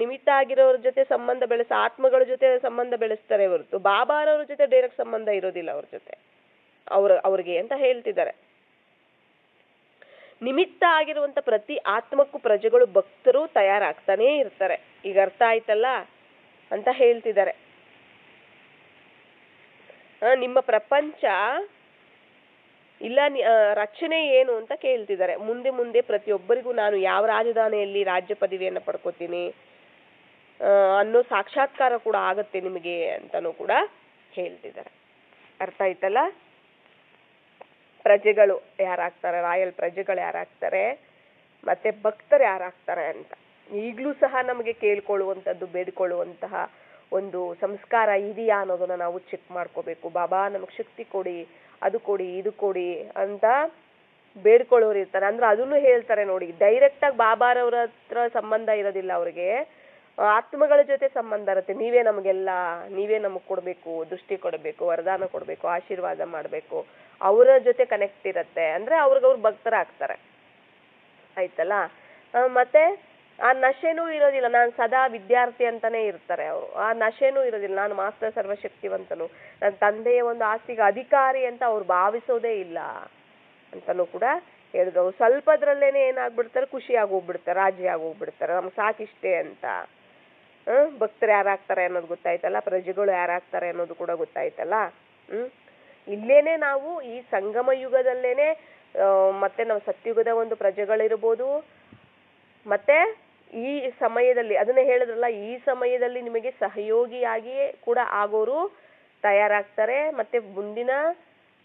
Speaker 1: ನಿಮಿತ್ತ ಆಗಿರೋರ ಜೊತೆ ಸಂಬಂಧ ಆತ್ಮಗಳ ಜೊತೆ ಸಂಬಂಧ ಬೆಳೆಸ್ತಾರೆ ಹೊರತು ಬಾಬಾರವ್ರ ಜೊತೆ ಡೈರೆಕ್ಟ್ ಸಂಬಂಧ ಇರೋದಿಲ್ಲ ಅವ್ರ ಜೊತೆ ಅವ್ರಿಗೆ ಅಂತ ಹೇಳ್ತಿದ್ದಾರೆ. ನಿಮಿತ್ತ ಆಗಿರುವಂತ ಪ್ರತಿ ಆತ್ಮಕ್ಕೂ ಪ್ರಜೆಗಳು ಭಕ್ತರು ತಯಾರಾಗ್ತಾನೆ ಇರ್ತಾರೆ. ಈಗ ಅರ್ಥ ಆಯ್ತಲ್ಲ ಅಂತ ಹೇಳ್ತಿದ್ದಾರೆ. ನಿಮ್ಮ ಪ್ರಪಂಚ ಇಲ್ಲ ರಚನೆ ಏನು ಅಂತ ಕೇಳ್ತಿದ್ದಾರೆ. ಮುಂದೆ ಪ್ರತಿಯೊಬ್ಬರಿಗೂ ನಾನು ಯಾವ ರಾಜಧಾನಿಯಲ್ಲಿ ರಾಜ್ಯ ಪದವಿಯನ್ನು ಪಡ್ಕೋತೀನಿ ಅನ್ನೋ ಸಾಕ್ಷಾತ್ಕಾರ ಕೂಡ ಆಗತ್ತೆ ನಿಮಗೆ ಅಂತಾನೂ ಕೂಡ ಹೇಳ್ತಿದ್ದಾರೆ. ಅರ್ಥ ಆಯ್ತಲ್ಲ? ಪ್ರಜೆಗಳು ಯಾರಾಗ್ತಾರೆ, ರಾಯಲ್ ಪ್ರಜೆಗಳು ಯಾರಾಗ್ತಾರೆ, ಮತ್ತೆ ಭಕ್ತರು ಯಾರಾಗ್ತಾರೆ ಅಂತ ಈಗಲೂ ಸಹ ನಮಗೆ ಕೇಳ್ಕೊಳ್ಳುವಂಥದ್ದು, ಬೇಡಿಕೊಳ್ಳುವಂತಹ ಒಂದು ಸಂಸ್ಕಾರ ಇದೆಯಾ ಅನ್ನೋದನ್ನ ನಾವು ಚೆಕ್ ಮಾಡ್ಕೋಬೇಕು. ಬಾಬಾ ನಮಗೆ ಶಕ್ತಿ ಕೊಡಿ, ಅದು ಕೊಡಿ, ಇದು ಕೊಡಿ ಅಂತ ಬೇಡ್ಕೊಳ್ಳೋರು ಇರ್ತಾರೆ. ಅಂದ್ರೆ ಅದನ್ನು ಹೇಳ್ತಾರೆ ನೋಡಿ, ಡೈರೆಕ್ಟ್ ಆಗಿ ಬಾಬಾರವ್ರ ಹತ್ರ ಸಂಬಂಧ ಇರೋದಿಲ್ಲ ಅವ್ರಿಗೆ, ಆತ್ಮಗಳ ಜೊತೆ ಸಂಬಂಧ ಇರುತ್ತೆ. ನೀವೇ ನಮಗೆಲ್ಲ, ನೀವೇ ನಮಗೆ ಕೊಡಬೇಕು, ದೃಷ್ಟಿ ಕೊಡಬೇಕು, ವರದಾನ ಕೊಡಬೇಕು, ಆಶೀರ್ವಾದ ಮಾಡಬೇಕು, ಅವರ ಜೊತೆ ಕನೆಕ್ಟ್ ಇರುತ್ತೆ. ಅಂದ್ರೆ ಅವ್ರಿಗವ್ರು ಭಕ್ತರಾಗ್ತಾರೆ, ಆಯ್ತಲ್ಲ. ಮತ್ತೆ ಆ ನಶೆನೂ ಇರೋದಿಲ್ಲ, ನಾನು ಸದಾ ವಿದ್ಯಾರ್ಥಿ ಅಂತಾನೆ ಇರ್ತಾರೆ ಅವರು. ಆ ನಶೆನೂ ಇರೋದಿಲ್ಲ, ನಾನು ಮಾಸ್ಟರ್ ಸರ್ವಶಕ್ತಿವಂತನು, ನನ್ನ ತಂದೆಯ ಒಂದು ಆಸ್ತಿಗೆ ಅಧಿಕಾರಿ ಅಂತ ಅವ್ರು ಭಾವಿಸೋದೇ ಇಲ್ಲ ಅಂತನೂ ಕೂಡ ಹೇಳಿದ್ರು. ಅವ್ರು ಸ್ವಲ್ಪದ್ರಲ್ಲೇನೆ ಏನಾಗ್ಬಿಡ್ತಾರೆ, ಖುಷಿ ಆಗೋಗ್ಬಿಡ್ತಾರೆ, ರಾಜಿ ಆಗೋಗ್ಬಿಡ್ತಾರೆ, ನಮ್ಗೆ ಸಾಕಿಷ್ಟೇ ಅಂತ. ಭಕ್ತರು ಯಾರಾಗ್ತಾರೆ ಅನ್ನೋದು ಗೊತ್ತಾಯ್ತಲ್ಲ, ಪ್ರಜೆಗಳು ಯಾರಾಗ್ತಾರೆ ಅನ್ನೋದು ಕೂಡ ಗೊತ್ತಾಯ್ತಲ್ಲ. ಇಲ್ಲೇನೆ ನಾವು ಈ ಸಂಗಮ ಯುಗದಲ್ಲೇನೆ ಮತ್ತೆ ನಾವು ಸತ್ಯುಗದ ಒಂದು ಪ್ರಜೆಗಳಿರ್ಬೋದು, ಮತ್ತೆ ಈ ಸಮಯದಲ್ಲಿ ಅದನ್ನೇ ಹೇಳಿದ್ರಲ್ಲ, ಈ ಸಮಯದಲ್ಲಿ ನಿಮಗೆ ಸಹಯೋಗಿಯಾಗಿ ಕೂಡ ಆಗೋರು ತಯಾರಾಗ್ತಾರೆ, ಮತ್ತೆ ಮುಂದಿನ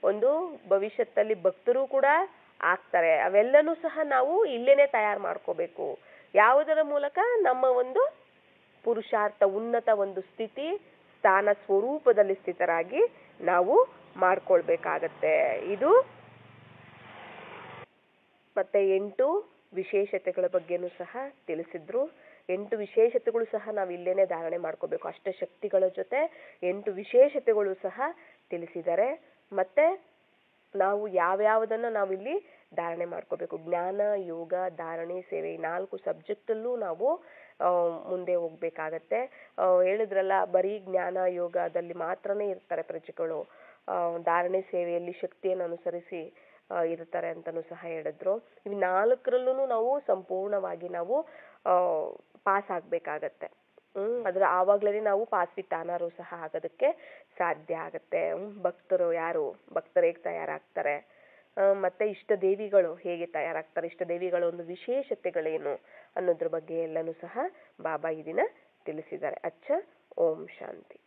Speaker 1: ಒಂದು ಭವಿಷ್ಯದಲ್ಲಿ ಭಕ್ತರು ಕೂಡ ಆಗ್ತಾರೆ. ಅವೆಲ್ಲನೂ ಸಹ ನಾವು ಇಲ್ಲೇನೆ ತಯಾರು ಮಾಡ್ಕೋಬೇಕು. ಯಾವುದರ ಮೂಲಕ? ನಮ್ಮ ಒಂದು ಪುರುಷಾರ್ಥ, ಉನ್ನತ ಒಂದು ಸ್ಥಿತಿ, ಸ್ಥಾನ, ಸ್ವರೂಪದಲ್ಲಿ ಸ್ಥಿತರಾಗಿ ನಾವು ಮಾಡ್ಕೊಳ್ಬೇಕಾಗತ್ತೆ. ಇದು ಮತ್ತೆ 8 ವಿಶೇಷತೆಗಳ ಬಗ್ಗೆನೂ ಸಹ ತಿಳಿಸಿದ್ರು. 8 ವಿಶೇಷತೆಗಳು ಸಹ ನಾವು ಇಲ್ಲೇನೆ ಧಾರಣೆ ಮಾಡ್ಕೋಬೇಕು. ಅಷ್ಟಶಕ್ತಿಗಳ ಜೊತೆ 8 ವಿಶೇಷತೆಗಳು ಸಹ ತಿಳಿಸಿದ್ದಾರೆ. ಮತ್ತೆ ನಾವು ಯಾವ್ಯಾವುದನ್ನ ನಾವಿಲ್ಲಿ ಧಾರಣೆ ಮಾಡ್ಕೋಬೇಕು, ಜ್ಞಾನ, ಯೋಗ, ಧಾರಣೆ, ಸೇವೆ, ಈ 4 ಸಬ್ಜೆಕ್ಟಲ್ಲೂ ನಾವು ಮುಂದೆ ಹೋಗ್ಬೇಕಾಗತ್ತೆ. ಹೇಳಿದ್ರಲ್ಲ, ಬರೀ ಜ್ಞಾನ ಯೋಗದಲ್ಲಿ ಮಾತ್ರನೇ ಇರ್ತಾರೆ ಪ್ರಜೆಗಳು, ಧಾರಣೆ ಸೇವೆಯಲ್ಲಿ ಶಕ್ತಿಯನ್ನು ಅನುಸರಿಸಿ ಇರ್ತಾರೆ ಅಂತಲೂ ಸಹ ಹೇಳಿದ್ರು. ಇವು 4ರಲ್ಲೂ ನಾವು ಸಂಪೂರ್ಣವಾಗಿ ನಾವು ಪಾಸ್ ಆಗ್ಬೇಕಾಗತ್ತೆ. ಅದ್ರ ಆವಾಗ್ಲೇ ನಾವು ಪಾಸ್ ವಿತ್ ಆನರು ಸಹ ಆಗೋದಕ್ಕೆ ಸಾಧ್ಯ ಆಗತ್ತೆ. ಭಕ್ತರು ಯಾರು, ಭಕ್ತರು ಹೇಗೆ ತಯಾರಾಗ್ತಾರೆ, ಮತ್ತೆ ಇಷ್ಟ ದೇವಿಗಳು ಹೇಗೆ ತಯಾರಾಗ್ತಾರೆ, ಇಷ್ಟ ದೇವಿಗಳ ಒಂದು ವಿಶೇಷತೆಗಳೇನು ಅನ್ನೋದ್ರ ಬಗ್ಗೆ ಎಲ್ಲನೂ ಸಹ ಬಾಬಾ ಈ ದಿನ ತಿಳಿಸಿದ್ದಾರೆ. ಅಚ್ಚ, ಓಂ ಶಾಂತಿ.